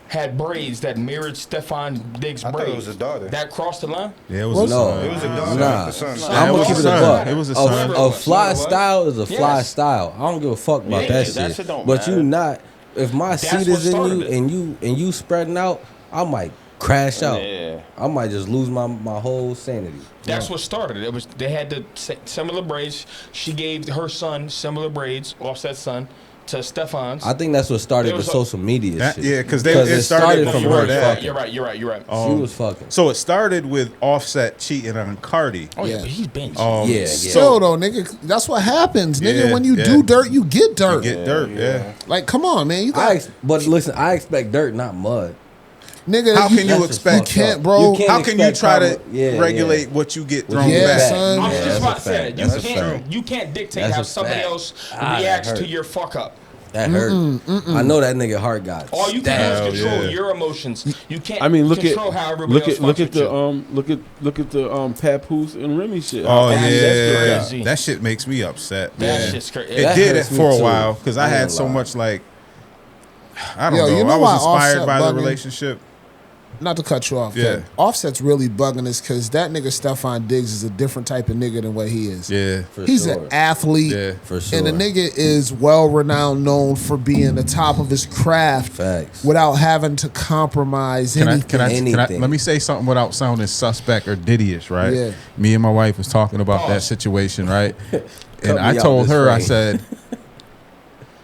had braids that mirrored Stefan Diggs' I thought braids. it was his daughter. That crossed the line. Yeah, it was No. a It was a daughter. Nah. The son. I'm it gonna was keep a it a son. buck. It was a son. A fly Yes. style is a fly Yes. style. I don't give a fuck about Yeah, that that shit. shit don't But you matter. not. If my That's seed what is in started you it. and you spreading out, I might crash out. Yeah. I might just lose my whole sanity. That's what started it. It was they had the similar braids. She gave her son similar braids, Offset's son, to Stefan's. I think that's what started It the was social media That- shit. yeah, 'cause it it started from before her that. fucking. You're right. She was fucking. So it started with Offset cheating on Cardi. Oh yeah, Yeah. but he's been. Yeah. Still though, nigga, that's what happens, nigga. Yeah, When you yeah. do dirt, you get dirt. Get dirt, yeah. Like, come on, man. You got But listen, I expect dirt, not mud. nigga. How can you That's just expect? fucked You can't, up. bro. You can't How can you expect try to karma- yeah, regulate what you get thrown Yeah, back? son. I was Yeah, just that's about a to say fact. that. That's a fact. You can't dictate That's how a somebody fact. else that reacts to hurt. your fuck up. That hurt. I know that nigga heart got. All you can do Hell is control yeah. your emotions. You can't. I mean, look at control how everybody else look fucks at the with you. look at the Papoose and Remy shit. Oh That's yeah, crazy. that shit makes me upset. That shit's crazy. It That did it hurts me for a too. while because I I ain't had gonna so lie. much like I don't Yo, know. you know I why was inspired Offset by the bugging? relationship. not to cut you off. Yeah. Offset's really bugging us because that nigga Stephon Diggs is a different type of nigga than what he is. Yeah, He's sure. an athlete. Yeah. For sure. And the nigga is well renowned, known for being the top of his craft Facts. without having to compromise Can I, anything. can I Anything. let me say something without sounding suspect or Diddy-ish, right? Yeah. Me and my wife was talking about that situation, right? And me I out told this her, I frame. said,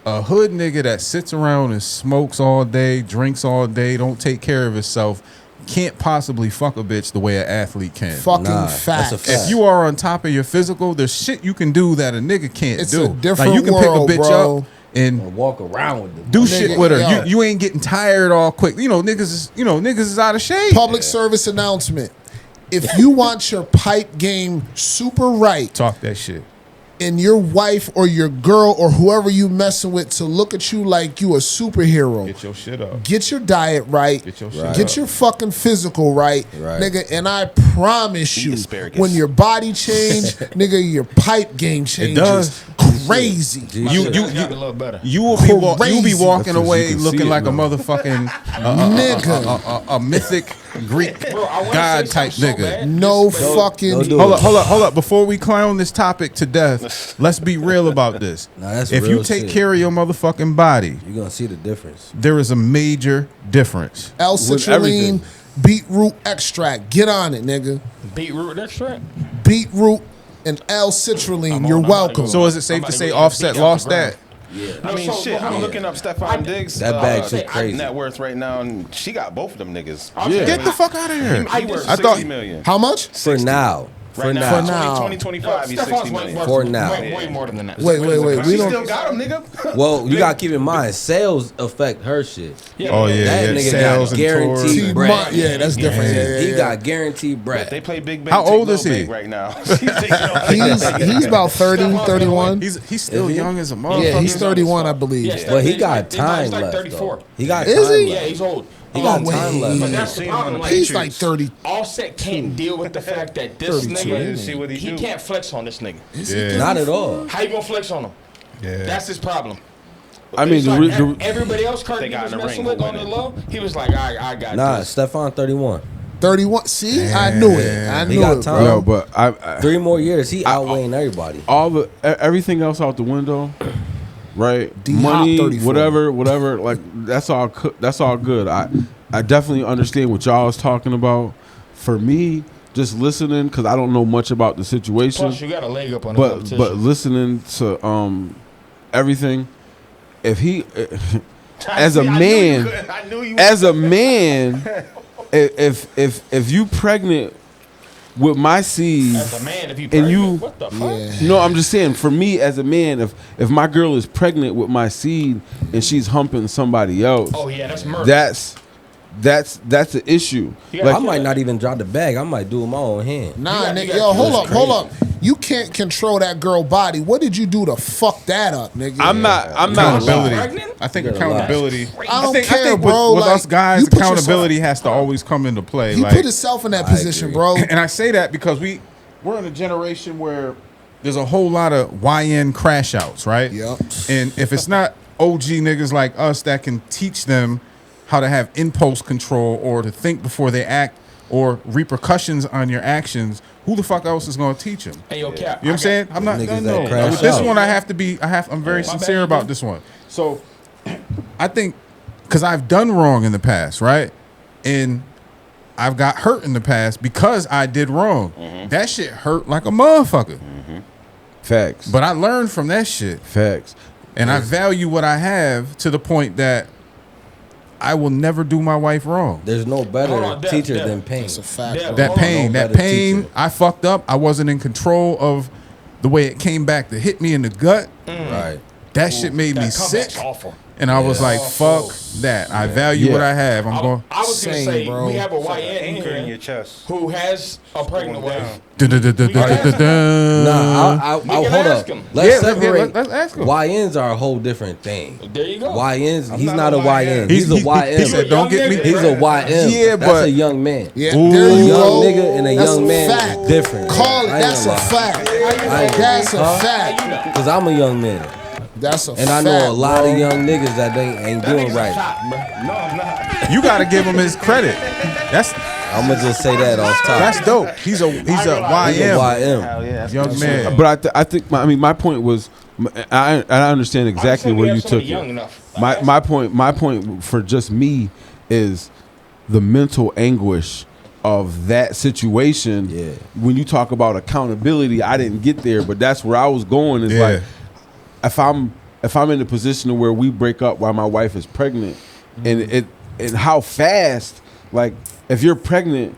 a hood nigga that sits around and smokes all day, drinks all day, don't take care of himself, can't possibly fuck a bitch the way an athlete can. Fucking Nah, fact. that's a fact. If you are on top of your physical, there's shit you can do that a nigga can't It's do. a different like you can world, pick a bitch bro. up and Or walk around with them. do Nigga, shit with her. yo. You ain't getting tired all quick. You know, niggas is out of shape. Public service announcement. If you want your pipe game super right Talk that shit. and your wife or your girl or whoever you messing with to look at you like you a superhero, Get your shit up. get your diet right, Get your shit Right. get up. your fucking physical right, Right. nigga, and I promise Eat you, asparagus. when your body change, nigga, your pipe game changes. does. Crazy. G My shit. shit got a little better. You will be you'll be Crazy. walking That's 'cause away you can looking see it like a now. motherfucking Nigga. a mythic Greek Bro, I wanna god say type something so nigga. bad. No Just- fucking. don't do Hold it. up, hold up. Before we clown this topic to death, let's be real about this. Nah, that's if you real take shit. care of your motherfucking body, You're gonna see the difference. there is a major difference. L-citrulline, everything. beetroot extract. Get on it, nigga. Beetroot extract. Beetroot and L-citrulline. You're I'm welcome. So is it safe I'm about to to say go Offset beat out lost the ground. that? I mean, So, shit. hold I'm on. looking up Stephon Diggs. That bag shit crazy. Net worth right now, and she got both of them niggas. Yeah. Get the fuck out of here. He worth I 60 thought million. How much? For now. For Right now. now, For now. 2025, he's 60 million. For now. Way more than that. Wait. We She don't. still got him, nigga. Well, you gotta keep in mind, sales affect her shit. Oh yeah, That yeah. nigga Sales got and tours. guaranteed T- bread. Yeah, that's different. Yeah, He yeah. got guaranteed But they bread. play Big Bang. How take old Lil is he? Big right now? He's taking over. He's about 30, 31. He's still Is he? young as a motherfucker. Yeah, he's 31, I believe. Yeah, But he he's got like- time he's like left. 34. Though. He got Is time he? Yeah, left. he's old. He got Oh, time wait. left. But that's the seen him on problem. the Like, He's like 30. Offset can't deal with the fact that this 32, nigga, isn't See what he do. can't flex on this nigga. Yeah. Not at all. How you gonna flex on him? Yeah. That's his problem. I mean, It's the, like re- the everybody else They Cardi got was in the messing ring, with on the winning. low. He was like, I got Nah, this. Stephon 31. 31. See, I knew it. I He knew got it, time. bro. yo, but I 3 more years, he outweighing everybody. all the everything else out the window, right? D-Hop Money, 34. whatever. Like that's all good. I definitely understand what y'all was talking about. For me, just listening because I don't know much about the situation, Plus, you got a leg up on the but competition. listening to everything, if he as a I knew you man, could. I knew you as a man, if you pregnant with my seed. As a man, if you And pregnant, you- what the fuck? Yeah. No, I'm just saying. For me, as a man, if my girl is pregnant with my seed and she's humping somebody else, Oh yeah, that's murder. that's an issue. Yeah, Like, I might not even drop the bag. I might do it with my own hand. Nah, You got- nigga. you Yo, got- hold up. You can't control that girl body. What did you do to fuck that up, nigga? I'm not. Accountability. Pregnant? I think You're accountability. I don't think, care, with, bro. with Like, us guys, you put accountability has to always come into play. He like, put himself in that position, agree. bro. and I say that because we're in a generation where there's a whole lot of YN crash outs, right? Yep. And if it's not OG niggas like us that can teach them how to have impulse control or to think before they act or repercussions on your actions, who the fuck else is going to teach them? Hey yo, Cap. You know what I'm saying? I'm not. Niggas No, that crash with this out. one, I'm very sincere bad, about dude. this one. So, I think because I've done wrong in the past, right? And I've got hurt in the past because I did wrong. That shit hurt like a motherfucker. facts. But I learned from that shit. Facts. And I value what I have to the point that I will never do my wife wrong. There's no better teacher than pain. It's a fact. That pain, No that better pain, teacher. I fucked up. I wasn't in control of the way it came back to hit me in the gut. Right. That shit made me That sick. comeback's awful. And I was like, fuck that. I value what I have. I'm going. I was gonna Same, say bro. we have a It's like YN an in anchor in here your chest. who has a pregnant wife. Nah, We I'll can hold ask up. him. Let's separate. let's ask him. YNs are a whole different thing. There you go. YNs, he's not not a a YN. YN. He's a YM. He said, don't get me. He's a YM. Yeah, That's but- a young man. Yeah, Ooh. there A you young go. nigga and a That's young man fact. is different. Call it. That's a fact. That's a fact. Because I'm a young man. That's a And fact. I know a lot bro. of young niggas that they ain't doing right. No, I'm not. You got to give him his credit. That's I'm going to just say that off top. that's dope. He's a He's a YM, YM. Hell yeah. That's young man. But I think my point was, I understand exactly where you took young it. enough. My point for just me is the mental anguish of that situation. Yeah. When you talk about accountability, I didn't get there, but that's where I was going. Is Yeah. like if I'm in a position where we break up while my wife is pregnant, and how fast, like if you're pregnant,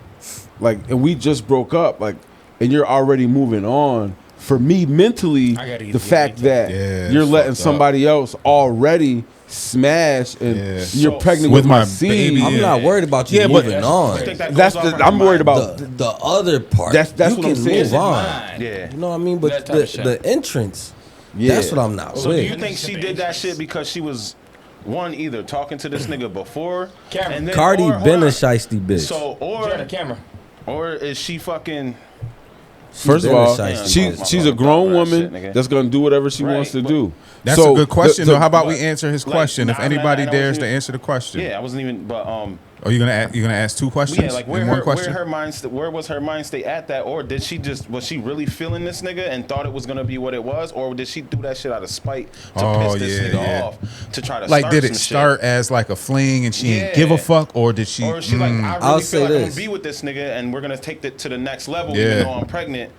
like and we just broke up, like and you're already moving on. For me mentally, I gotta eat the fact that Yeah, you're it's letting fucked up. somebody else already smash and Yeah. you're pregnant with with my my seed. baby. I'm not worried about you Yeah, but moving on. That's I'm worried about. The other part. That's you what can I'm saying. move on. Yeah. You know what I mean? But That type of shit. the entrance, Yeah. that's what I'm not So do with. you think she did that shit because she was one either talking to this nigga before, Cameron. and then Cardi or, been hold a on. shiesty bitch. So Turn the camera. or is she fucking? First of been a all, shiesty bitch. she's a grown That shit, woman nigga. that's gonna do whatever she Right, wants to but- do. That's So, a good question, the- though. How about but- we answer his like, question? If nah, anybody I dares to wasn't- answer the question. Yeah, I wasn't even. But Are you gonna ask two questions? yeah, like in where one her question? where was her mind state at that, or did she just was she really feeling this nigga and thought it was gonna be what it was, or did she do that shit out of spite to Oh, piss this yeah, nigga yeah. off to try to Like, start did some it shit? start as like a fling and she didn't give Yeah. a fuck, or did she? Or is she like, I I'll really say feel like I'm this. gonna be with this nigga and we're gonna take it to the next level, Yeah. even though I'm pregnant.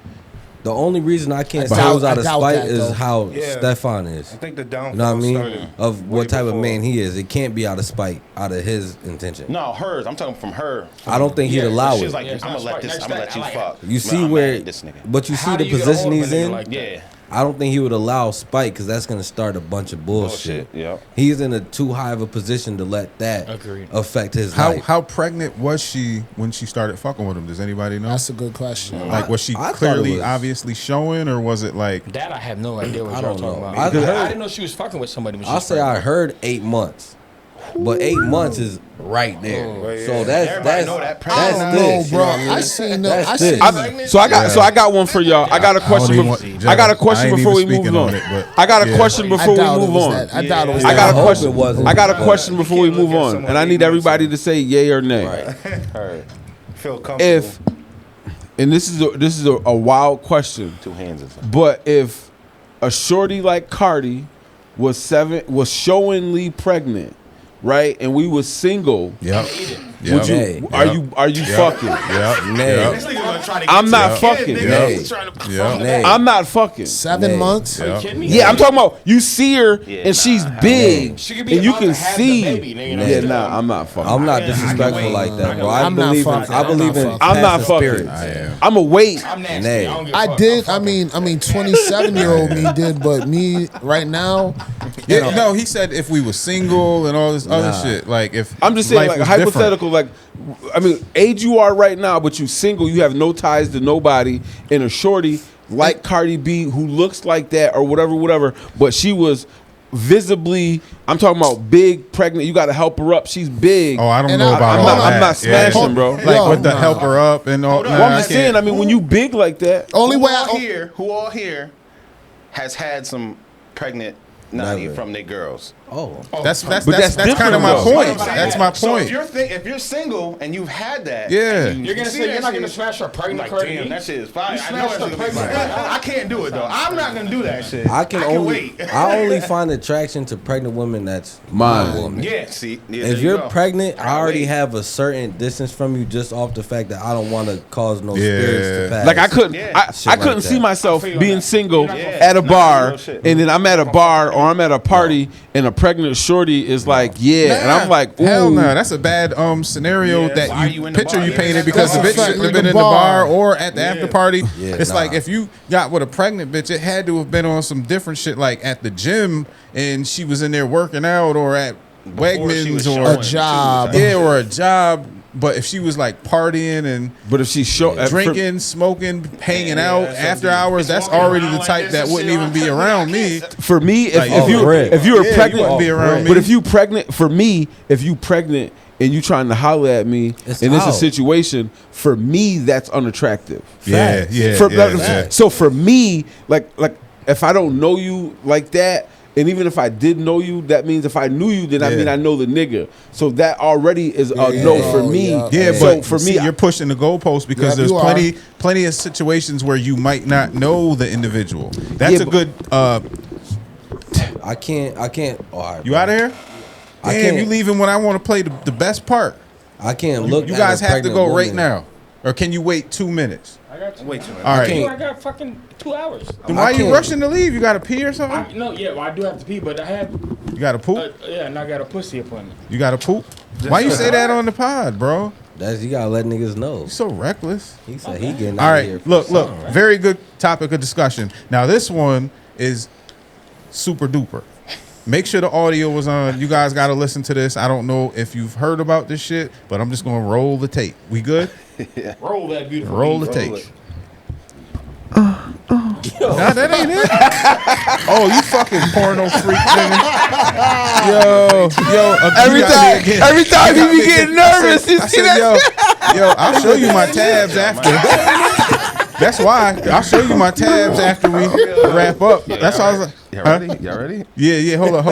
The only reason I can't I say it was doubt- out of I doubt spite that, is though. how Yeah. Stefan is. I think the downfall You know what I mean? started Of way what type of before. man he is. It can't be out of spite, out of his intention. No, hers. I'm talking from her. I don't think he'd allow She's it. like, Yeah, it's I'm not gonna let smart. this. Next I'm gonna let step, you I like fuck. You see I'm mad where, at this nigga. but you How see do the you get a hold position of a he's nigga in. like that? Yeah. I don't think he would allow spite because that's going to start a bunch of bullshit. Yep. He's in a too high of a position to let that Agreed. affect his How life. how pregnant was she when she started fucking with him? Does anybody know? That's a good question. Like, was she I thought it clearly, was- obviously showing, or was it like? That I have no idea what I y'all don't talking know. about. I Because heard- I didn't know she was fucking with somebody. When she I'll was say I pregnant. heard 8 months, but 8 months is right there. So that's Everybody know that that's I don't know, this, bro. you know what I mean? I seen the. That's I this. seen. So I got one for y'all. I got a question. even before, want- I got a I question ain't before we even move speaking on. on it, but- I got a yeah. question I before we doubt it move was on. that. I doubt it was I that. got a hope question. it wasn't. I got a But question before we can't look move at on, someone and I need 8 months everybody to say yay or nay. Right. Feel comfortable. If, and this is a wild question, 2 hands is but if a shorty like Cardi was showingly pregnant, right, and we was single, Yep. would you? Nay. Are you fucking? Yep. Nay. Yep. I'm not fucking. Nay. Yep. Nay. I'm not fucking. 7 Nay. months. Yep. Kidding me? Yeah, I'm talking about you see her and she's big, She could be and you about can to have the see. baby, nigga. Yeah, nah, I'm not fucking. I'm not I can disrespectful wait. like that, bro. I I'm not believe in fucking. I I'm believe not in fucking. I'm not passive fucking. spirits. I am. I'm a wait. I'm nasty. Nay. I don't give a I fuck. did. I'm fucking. 27-year-old me did, but me right now, you know, No, he said if we were single and all this other Nah. shit. Like if I'm just saying, life like was different. hypothetical, like I mean, age you are right now, but you single, you have no ties to nobody, and a shorty like Cardi B who looks like that or whatever, but she was visibly, I'm talking about big, pregnant. You got to help her up. She's big. Oh, I don't And know I- about I'm all not- that. I'm not smashing, bro. Like Yo, with the nah. help her up and all. Hold on. nah, Well, I'm I just can't. saying. I mean, when you big like that, only way who all here has had some pregnant nanny Never. from their girls. Oh. That's But that's kind of different, my though. point. That's my So point. if you're single and you've had that, Yeah. and you You're gonna see say that you're not gonna shit, smash her pregnant like, Cardi damn, B? that shit is fine. You I know smashed it's her gonna be pregnant. fine. I can't do it though. I'm not gonna do that shit. I can only wait. I only find attraction to pregnant women that's Mine. my woman. Yeah, see, yeah, If there you you're go. pregnant, I already wait. have a certain distance from you just off the fact that I don't want to cause no Yeah. spirits to pass. like I couldn't, Yeah. I Shit couldn't like see that. myself I feel being that. single You're not gonna- at a Nah, bar, real shit. and then I'm at a bar I'm at a party and a pregnant shorty is like, and I'm like, ooh. Hell no, that's a bad scenario Yeah, why are that you you in the picture bar? you Yeah, painted that's because the the bitch fact. should have In been the in the bar bar. or at the after party. Yeah, It's like nah. if you got with a pregnant bitch, it had to have been on some different shit, like at the gym and she was in there working out, or at Before she was Wegmans, showing or too, job. type yeah, shit. or a job. But if she was like partying and But if she drinking, smoking, hanging Yeah, out that's after something. hours, It's that's walking already around the like type this that and wouldn't shit. even be around me. for me, Like, if you Rick. if you were Yeah, you pregnant, wouldn't be around me. but if you pregnant, for me, if you pregnant and you trying to holler at me, It's and it's a out. situation, for me that's unattractive. Yeah, Facts. yeah, For- yeah, yeah. So for me, like if I don't know you like that, and even if I did know you, that means if I knew you, then I Yeah. mean I know the nigga. So that already is a Yeah, no yeah, for oh, me. yeah. Yeah, So but for see, me, you're pushing the goalpost because Yeah, there's you plenty of situations where you might not know the individual. That's Yeah, a but- good. I can't. Oh, all right, You bro. out of here? I Damn, can't- you leaving when I want to play the best part. I can't look. You at guys a have to pregnant go right woman. now, or can you wait 2 minutes? I got you. Wait till All right. can't- I got fucking 2 hours. Then why are you can't- rushing to leave? You got to pee or something? No, yeah, well, I do have to pee, but I had, You got to poop? yeah, and I got a pussy appointment. You got to poop? Why you say that on the pod, bro? That's you gotta let niggas know. You so reckless. He said he getting All out of right, here. for look, something, right? very good topic of discussion. Now this one is super duper. Make sure the audio was on. You guys got to listen to this. I don't know if you've heard about this shit, but I'm just gonna roll the tape. We good? Roll that beautiful Roll beat. the tape. Nah, that ain't it. Oh, you fucking porno freak, nigga. Yo, every time he be getting nervous, you I see said, that? yo, I'll show you my tabs after. That's why I'll show you my tabs after we wrap up. That's why I was like, Y'all huh? ready? Y'all ready? Yeah, hold up.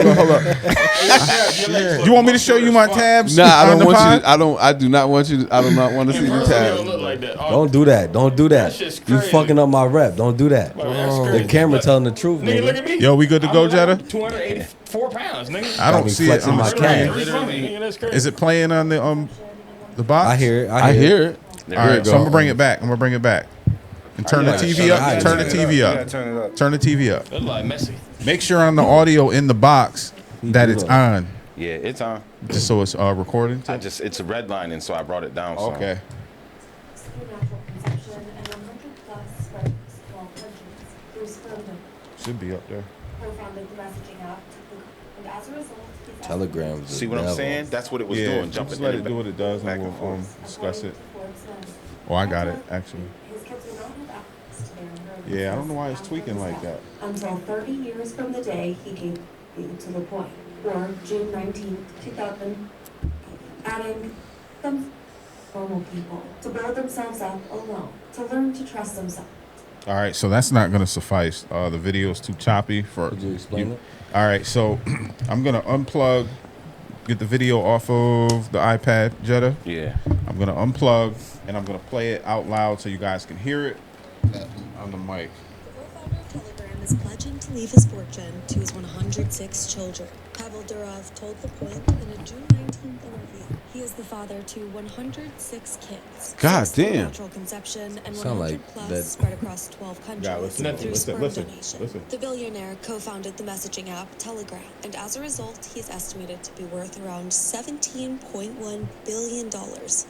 You want me to show you my tabs? Nah, I on don't the want pod? you. I do not want you. I do not want to see the Don't tab. look like that. Don't do that. Don't do that. shit's You crazy. fucking up my rep. Don't do that. Bro, that's The crazy. camera telling the truth, Nigga, look nigga. at me. Yo, we good to go, Jetta? 284 pounds, nigga. I don't me see it flexing on the my screen. calves. Nigga, that's crazy. Is it playing on the box? I hear it. I hear it. All right, so I'm gonna bring it back. And turn the gotta TV shut up. it. Turn the Turn TV You gotta up. turn it up. Turn the TV up. That's like messy. Make sure on the audio in the box that it's on, Yeah, it's on. just so it's recording. It's a red line, and so I brought it down. So. Okay. Natural conception and 100+ spread small countries through sperm donation. Should be up there. Co-founded the messaging app, and as a result, he's Telegrams. See what I'm saying? That's what it was doing. Jumping just let in it and do what it does, back and and we'll forth. discuss it. Forbes men. Oh, I got it actually. His kids will not have access to their inheritance. Yeah, I don't know why it's tweaking like that. Until 30 years from the day he gave you to the point, or June 19th, 2000, adding some normal people to build themselves up alone, to learn to trust themselves. All right, so that's not gonna suffice. The video is too choppy for. Could you explain it? All right, so I'm gonna unplug, get the video off of the iPad, Jetta. Yeah. I'm gonna unplug and I'm gonna play it out loud so you guys can hear it on the mic. The co-founder of Telegram is pledging to leave his fortune to his 106 children. Pavel Durov told The Point in a June 19th interview. He is the father to 106 kids. God Six through damn. Natural conception and Sound 100 like plus that- spread across 12 countries listen, through listen, sperm listen, donation. listen. The billionaire co-founded the messaging app Telegram, and as a result, he is estimated to be worth around $17.1 billion,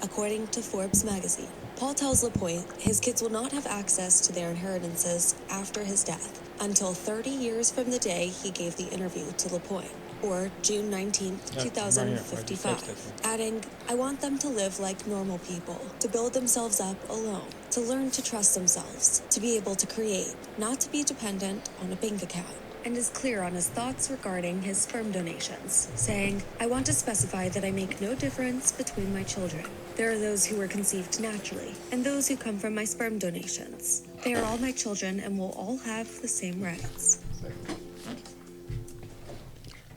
according to Forbes magazine. Paul tells Le Point his kids will not have access to their inheritances after his death until 30 years from the day he gave the interview to Le Point, or June 19th, 2055, adding, I want them to live like normal people, to build themselves up alone, to learn to trust themselves, to be able to create, not to be dependent on a bank account. And is clear on his thoughts regarding his sperm donations, saying, I want to specify that I make no difference between my children. There are those who were conceived naturally, and those who come from my sperm donations. They are all my children and will all have the same rights.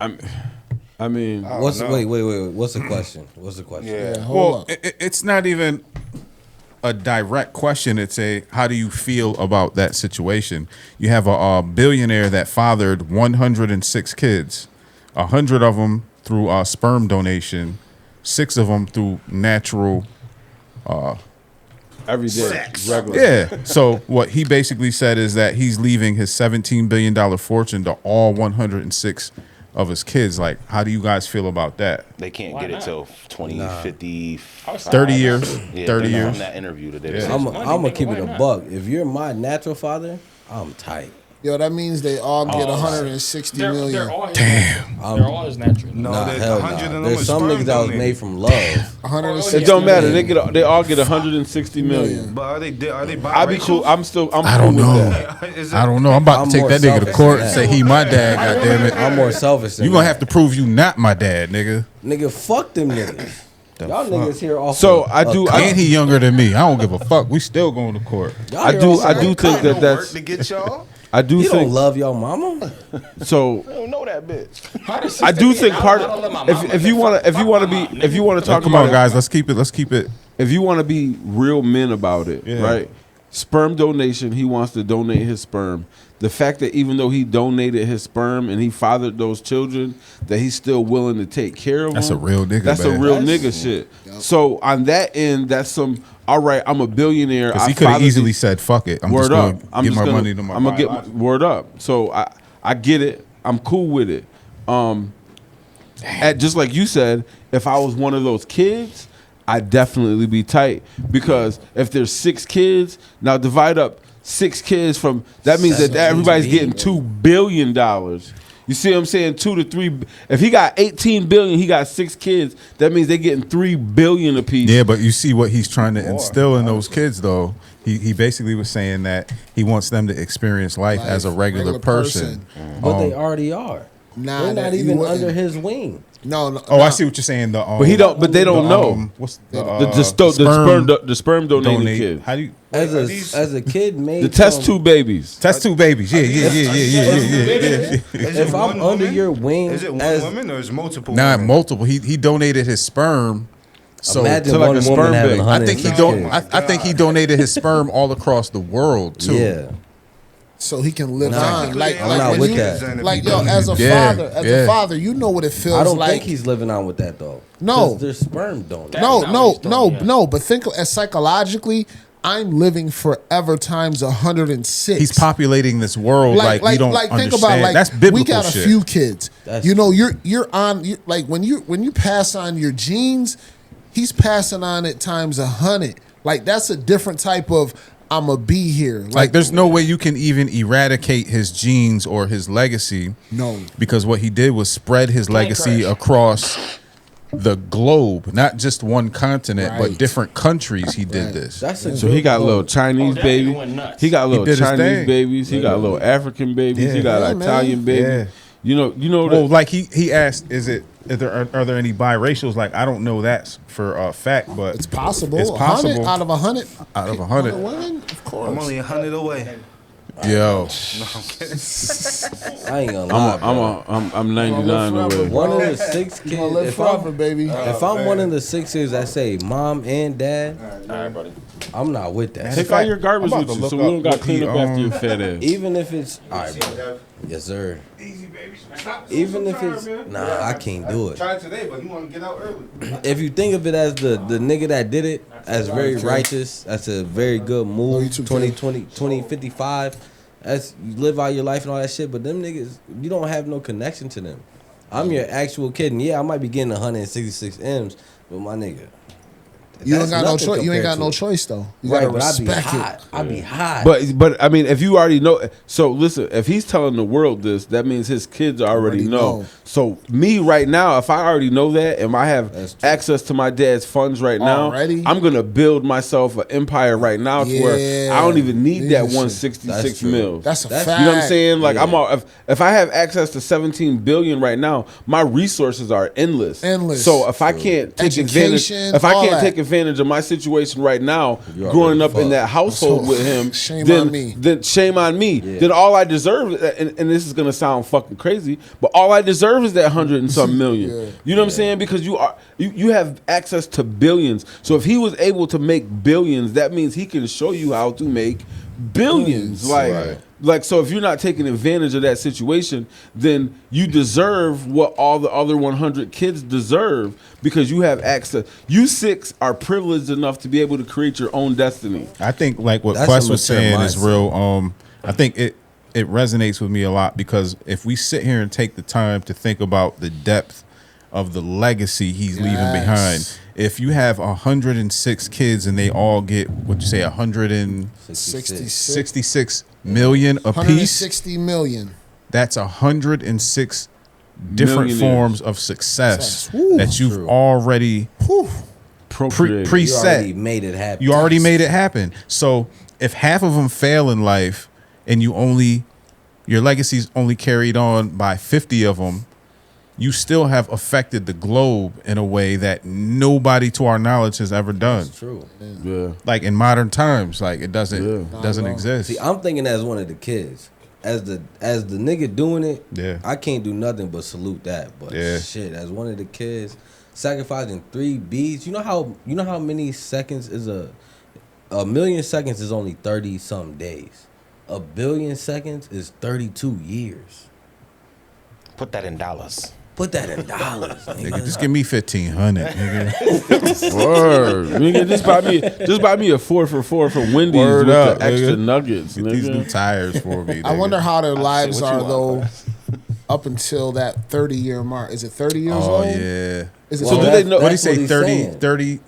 I mean, What's wait? What's the question? What's the question? Yeah. Well, it's not even a direct question. It's a how do you feel about that situation? You have a billionaire that fathered 106 kids, 100 of them through sperm donation, 6 of them through natural every day, regular. Yeah. So what he basically said is that he's leaving his $17 billion fortune to all 106 of his kids. Like, how do you guys feel about that? They can't get it till 2050. 30 years. Yeah, 30 years. On that interview that they Yeah. was I'm gonna keep it a buck. If you're my natural father, I'm tight. Yo, that means they all get 160 million. They're all his Damn. natural. They're all his natural. No, Nah, there's hell 100 of nah. them There's are some sperm niggas that was donated. made from love. 160 It don't matter. million. They all get 160 million. But are they biracial? I'd be cool. I'm I don't cool with know. that. Is it- I don't know. I'm about I'm to take more that nigga to selfish court than and that. say he my dad. Goddamn it. I'm more selfish than You gonna that. have to prove you not my dad, nigga. Nigga, fuck them niggas. Y'all niggas here off. So of I a do- cut. And he younger than me. I don't give a fuck. We still going to court. Y'all I here do. off I of do a think cut. that Work that's. to get y'all. I do You don't think love your mama. so. I don't know that bitch. I do think part. If you want to talk Come about on, it, guys. Let's keep it. if you want to be real men about it, Yeah. right? Sperm donation. He wants to donate his sperm. The fact that even though he donated his sperm and he fathered those children, that he's still willing to take care of That's them. a real nigga, That's a man. real nigga shit. So on that end, that's some. All right, I'm a billionaire. Because I he could have fathered easily these- said, fuck it. I'm word just up. going to give my money to my I'm gonna get biological. word up. So I get it. I'm cool with it. Just like you said, if I was one of those kids, I'd definitely be tight because if there's 6 kids, now divide up 6 kids from that means that everybody's getting $2 billion. You see what I'm saying? 2 to 3. If he got 18 billion, he got 6 kids. That means they're getting 3 billion apiece. Yeah, but you see what he's trying to instill in those kids, though. He basically was saying that he wants them to experience life as a regular person. But they already are. Nah, They're that not you even wouldn't. under his wing. No. Oh, I see what you're saying. But he don't. But they don't know. What's The sperm donating donate? kid. How do you? As a kid made The test from- tube babies. Test tube babies. Yeah. Is If it I'm one under woman? your wing, Is it one as woman or is it multiple? Nah, women? multiple. He donated his sperm. So imagine to like one a woman sperm having bank. I think he 106 don't. kids. I think he donated his sperm all across the world too. Yeah. So he can live Nah, on. Like, I'm like not when with you, that. like yo, as a Yeah, father, yeah. a father, you know what it feels I don't like. think he's living on with that though. No. 'Cause there's sperm donors. No. But think as psychologically, I'm living forever times 106. He's populating this world like we don't think understand. about like That's biblical we got a shit. few kids. That's you know, you're on like when you pass on your genes, he's passing on it times 100. Like that's a different type of I'ma be here. Like there's no way you can even eradicate his genes or his legacy. No. Because what he did was spread his legacy across the globe, not just one continent, but Right. different countries. He did this. That's a So good he got point. little Chinese that baby. nigga went nuts. He got little did his Chinese thing. babies. He got little African babies. Yeah. He got Yeah, man. Italian babies. Yeah. You know. Well, like he asked, are there any biracials? Like I don't know that for a fact, but It's possible. It's 100 possible out of 100. out of 100. Women, of course. I'm only 100 away. Yo, I ain't gonna lie. bro. I'm 99 away. One of the 6 You gonna kids. live If forever, I'm, baby. if I'm one of the 6 kids that say mom and dad, All right, buddy. I'm not with that. Take all your garbage I'm with about you, to so look we don't up got what to clean he, up after your fat ass. Even if it's all right, bro. Yes, sir. Even if it's nah, I can't do it. Tried today, but you want to get out early. If you think of it as the nigga that did it as very righteous, that's a very good move. you too, 2055. That's you live out your life and all that shit. But them niggas, you don't have no connection to them. I'm your actual kid, and yeah, I might be getting 166 M's, but my nigga, You ain't that's got no nothing choice. You ain't compared got to no it. choice though. You Right, gotta but I'd be respect hot. it. I'd be hot. But I mean, if you already know, so listen, if he's telling the world this, that means his kids already know. So me right now, if I already know that, and I have That's true. access to my dad's funds right now, Already? I'm gonna build myself an empire right now to where I don't even need that Leadership. 166 That's true. mils. That's a fact. You know what I'm saying? Like Yeah. I'm all, if I have access to 17 billion right now, my resources are endless. Endless. So if I can't take advantage, Education, if I all can't that. take advantage of my situation right now, You growing already up in fucked. that household So, with him, shame then, on me. Then shame on me. Yeah. Then all I deserve, and this is gonna sound fucking crazy, but all I deserve is that 100 and some million. Yeah. You know what I'm saying? Because you have access to billions. So if he was able to make billions, that means he can show you how to make billions. Like Right. Like, so if you're not taking advantage of that situation, then you deserve what all the other 100 kids deserve because you have access. You 6 are privileged enough to be able to create your own destiny. I think like what That's Quest a was mature saying is mindset. real. I think it resonates with me a lot because if we sit here and take the time to think about the depth of the legacy he's leaving behind, if you have 106 kids and they all get what you say 166 million apiece, 160 million. that's 106 different Millionaires. forms of success Woo. that you've already Procreated. You preset. already made it happen. You already made it happen. So if half of them fail in life and your legacy's only carried on by 50 of them, you still have affected the globe in a way that nobody to our knowledge has ever done. That's true. Yeah. Like in modern times, like it doesn't exist. See, I'm thinking as one of the kids. As the nigga doing it, Yeah. I can't do nothing but salute that. But Yeah. shit, as one of the kids, sacrificing 3 beats. You know how many seconds is a million seconds is only 30 some days. A billion seconds is 32 years. Put that in dollars. Put that in dollars, Nigga, nigga. just give me 1,500, nigga. Word. Nigga, just buy me a 4 for $4 from Wendy's Word with up, the extra nigga. nuggets. Get these new Nigga. tires for me. I nigga. wonder how their lives what you are want, though, man. up until that 30-year mark. Is it 30 years Oh old? yeah. Is it So Well, do they know? What do you that's say? he's 30 saying. 30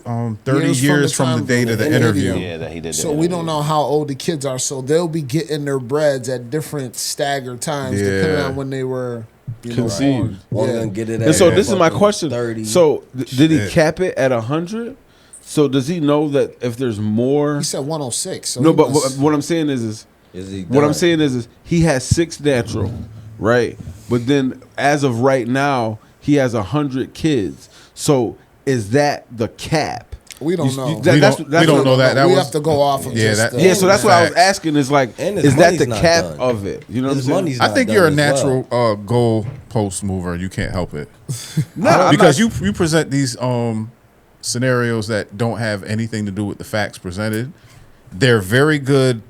Years years from from the the date time of the of the interview. interview. Yeah, that he did. So we don't know how old the kids are. So they'll be getting their breads at different staggered times, depending Yeah. on when they were Conceived. born. One Yeah. gonna get it. And at so this is my fucking question. 30. So did he Shit. cap it at 100? So does he know that if there's more? He said 106. So No, he but was- what I'm saying is Is he what I'm done? saying is he has 6 natural, right? But then as of right now, he has 100 kids. So is that the cap? we don't You- know. you- We that's don't what- know that. That we was have to go off of Yeah, just that- the- Yeah, so that's what I was Facts. asking. Is like, And his is that the money's not cap done. of it? You know what I'm His saying? money's I not think done you're a as natural well. goal post mover. You can't help it. No, Because you present these scenarios that don't have anything to do with the facts presented. They're very good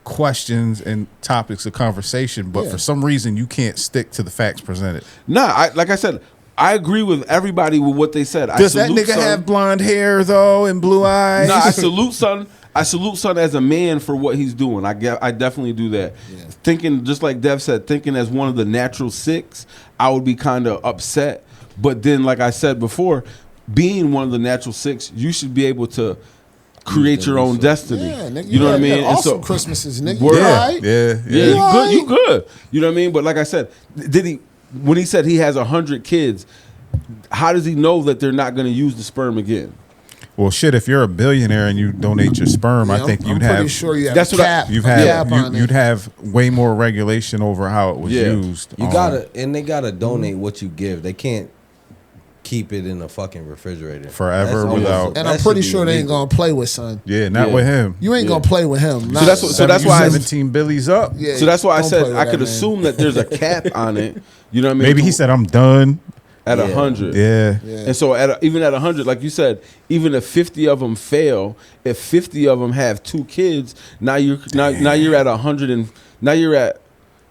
questions and topics of conversation, but Yeah. for some reason you can't stick to the facts presented. like I said, I agree with everybody with what they said. Does I that salute nigga son. have blonde hair though and blue eyes? No, I salute son. I salute son as a man for what he's doing. I definitely do that. Thinking just like Dev said, thinking as one of the natural 6, I would be kind of upset. But then, like I said before, being one of the natural 6, you should be able to create your own destiny. Yeah, nigga, you know what I had mean? And awesome Christmases, nigga. Word. You Yeah, alright? yeah, Yeah, yeah. you good. You know what I mean? But like I said, when he said he has 100 kids, how does he know that they're not going to use the sperm again? Well, shit, if you're a billionaire and you donate your sperm, Yeah, I think I'm you'd pretty have sure you have That's a what I- cap. you'd cap on you'd it. have way more regulation over how it was Yeah. used. You gotta, and they gotta donate what you give. They can't keep it in a fucking refrigerator Forever That's without- almost- And that I'm pretty should be sure they ain't illegal. gonna play with son. Yeah, not Yeah. with him. You ain't gonna play with him. So that's why I- 17 billies up. Yeah, So that's why I don't said play with I that, could man. assume that there's a cap on it. You know what I mean? Maybe he said I'm done. at Yeah. 100. Yeah. And so even at 100, like you said, even if 50 of them fail, if 50 of them have 2 kids, now you're at 100 and now you're at,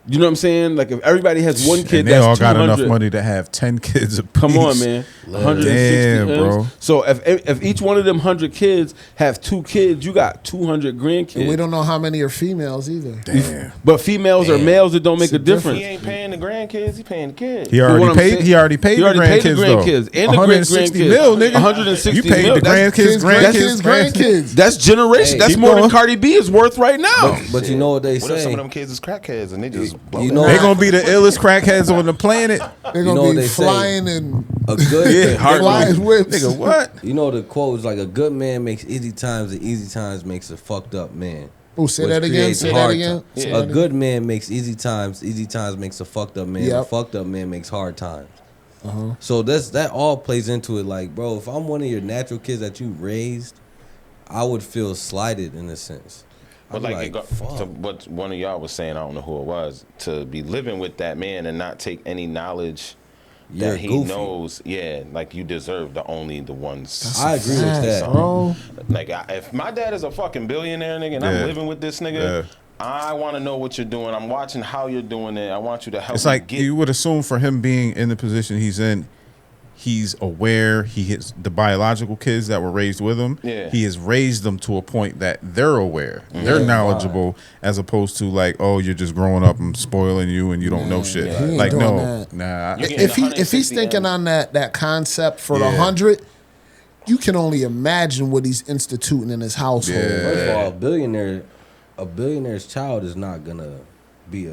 you know what I'm saying? Like if everybody has one kid, And they that's all got 200. enough money to have 10 kids apiece. Come on, man. 160 Damn, M's. bro. So if each one of them 100 kids have 2 kids, you got 200 grandkids. And we don't know how many are females either. Damn. But females or males, it don't make a difference. He ain't paying the grandkids. He paying the kids. He But already what I'm paid. saying- He already paid he the already paid the grandkids, grandkids though. and the 160 great-grandkids. mil, nigga. 160 You paid mil. the That's- grandkids, His grandkids. That's generation. Hey, that's keep more going. than Cardi B is worth right now. But you know what they What if say? some of them kids is crackheads and they just blow You that? know, They gonna be the illest crackheads on the planet. They're You know gonna what be they say. flying and a good Yeah, flying whips. Nigga, what? You know the quote is like a good man makes easy times, and easy times makes a fucked up man. Oh, say Which that again. creates Say that hard again. ti- Say A that again. good man makes easy times makes a fucked up man. A Yep. fucked up man makes hard times. So that all plays into it. Like, bro, if I'm one of your natural kids that you raised, I would feel slighted in a sense. But I'd like, be it got, fuck. to what one of y'all was saying, I don't know who it was, to be living with that man and not take any knowledge You're that he goofy. knows, like you deserve the ones. I agree with that, bro. Like, if my dad is a fucking billionaire, nigga, and I'm living with this nigga, I want to know what you're doing. I'm watching how you're doing it. I want you to help It's me like get. you would assume for him being in the position he's in, he's aware. He hits the biological kids that were raised with him. Yeah. He has raised them to a point that they're aware, they're knowledgeable, as opposed to like, oh, you're just growing up and spoiling you, and you don't know shit. He ain't Like, doing no, that. nah. If he's thinking on that concept for the 100, you can only imagine what he's instituting in his household. First of all, a billionaire's child is not gonna be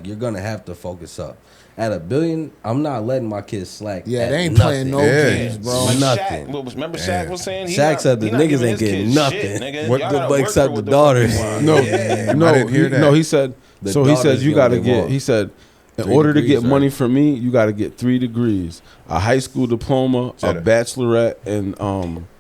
you're gonna have to focus up. At $1 billion, I'm not letting my kids slack. Yeah, at they ain't nothing. playing no games, bro. Like Nothing. Shaq, remember Shaq was saying? Shaq said the he not niggas giving ain't his getting kids nothing. shit, nigga. What Y'all the gotta work except for the what daughters. fuck you No, want. Yeah. no, I didn't hear that. no. He said. The So he said daughters you get got to what they get. want. He said in 3 order to degrees, get money right? from me, you got to get 3 degrees: a high school diploma, a bachelorette, and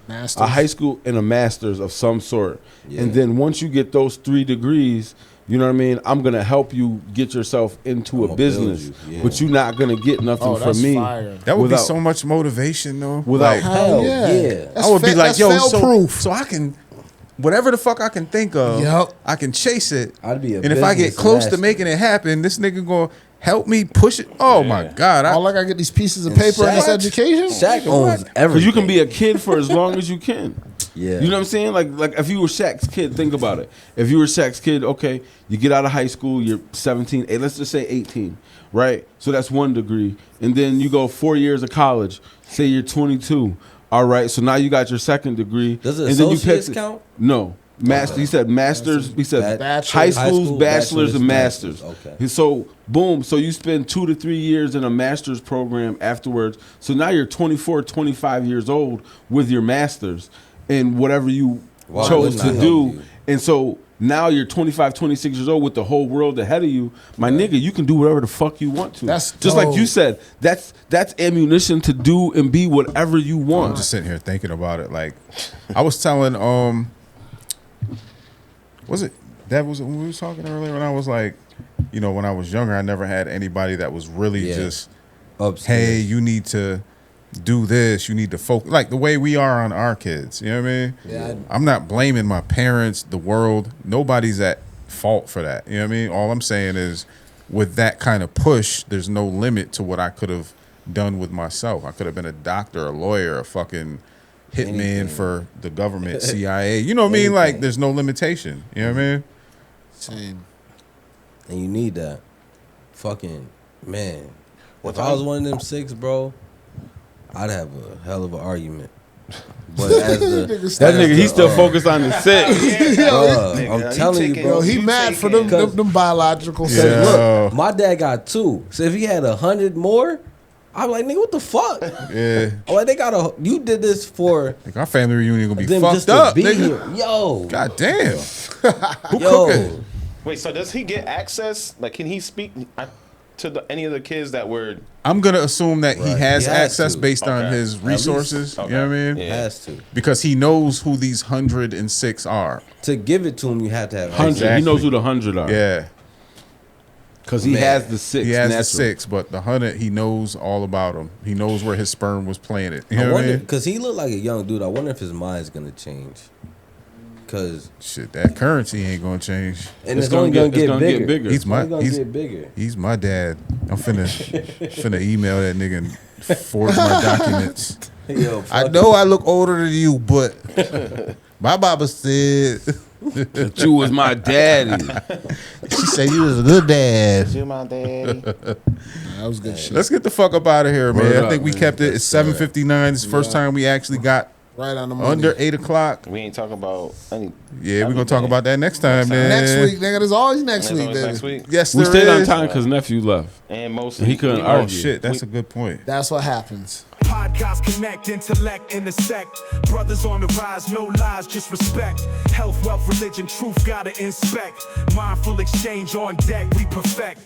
Masters. a high school and a master's of some sort. Yeah. And then once you get those 3 degrees, you know what I mean? I'm gonna help you get yourself into I'ma a business, build you, yeah. but you're not gonna get nothing Oh, from that's me. fire. That would without- be so much motivation, though. Without Like, Hell yeah. yeah. That's I would be like, that's yo, fail-proof. so I can, whatever the fuck I can think of, Yep. I can chase it. I'd be a and if I get business close to master. making it happen, this nigga gonna help me push it. Oh my God. All I gotta get these pieces of paper and this Shaq- education. Shaq owns everything. Because you can be a kid for as long as you can. Yeah. You know what I'm saying? Like if you were Shaq's kid, think about it. If you were Shaq's kid, okay, you get out of high school, you're 17, let's just say 18, right? So that's 1 degree. And then you go 4 years of college, say you're 22. All right, so now you got your 2nd degree. Does and associates then count? No. Master. He said masters. He said Bachelor's, high schools, school, bachelors, and masters. Okay. So boom. So you spend 2 to 3 years in a master's program afterwards. So now you're 24, 25 years old with your masters and whatever you chose wouldn't to I help do. you? And so now you're 25, 26 years old with the whole world ahead of you. My nigga, you can do whatever the fuck you want to. That's just like dope. you said. That's ammunition to do and be whatever you want. I'm just sitting here thinking about it. Like, I was telling, was it that was when we was talking earlier? When I was like, you know, when I was younger, I never had anybody that was really just, Upstairs. hey, you need to do this. You need to focus, like the way we are on our kids. You know what I mean? Yeah. I'm not blaming my parents, the world. Nobody's at fault for that. You know what I mean? All I'm saying is, with that kind of push, there's no limit to what I could have done with myself. I could have been a doctor, a lawyer, a fucking hitman Anything. for the government, CIA. You know what I mean? Like, there's no limitation. You know what I mean? Same. And you need that. Fucking man. If I was one of them 6, bro, I'd have a hell of an argument. But as the That nigga, he's still focused on the 6. I'm telling you, bro. Yo, he mad for them biological Yeah. things. Look, my dad got 2. So if he had 100 more, I'm like, nigga, what the fuck? Yeah. I'm like, you did this for Like, our family reunion gonna be them fucked just to up, be nigga. here. Yo. God damn. Who Yo. cooking? Wait, so does he get access? Like, can he speak to any of the kids that were? I'm gonna assume that he Right. has He has access to. based on Okay. his resources. Okay. You know what I mean? Yeah. Has to. Because he knows who these 106 are. To give it to him, you have to have 100. Exactly. He knows who the 100 are. Yeah. Because he Man. has the 6. He has natural. the 6, but the 100, he knows all about them. He knows where his sperm was planted. You I know what I wonder, mean? because he looked like a young dude. I wonder if his mind's gonna change. Cause Shit, that currency ain't gonna change. and it's only gonna get bigger. He's my It's gonna he's, get bigger. he's my dad. I'm finna email that nigga and forge my documents. Yo, I fuck know I look older than you, but my mama said That you was my daddy. she said you was a good dad. You my daddy. That was good shit. Let's get the fuck up out of here, man. Word I up, think we man. kept it. It's 7:59. It's the first time we actually got Right on the money. under 8 o'clock. We ain't talking about any. Yeah, we're gonna talk about that next time, man. Next week, nigga. There's always next There's week, always baby. next week. Yes, We there stayed on is. time because nephew left. And most He couldn't Oh argue. shit, that's a good point. That's what happens. Podcast connect, intellect, intersect. Brothers on the rise, no lies, just respect. Health, wealth, religion, truth gotta inspect. Mindful exchange on deck, we perfect.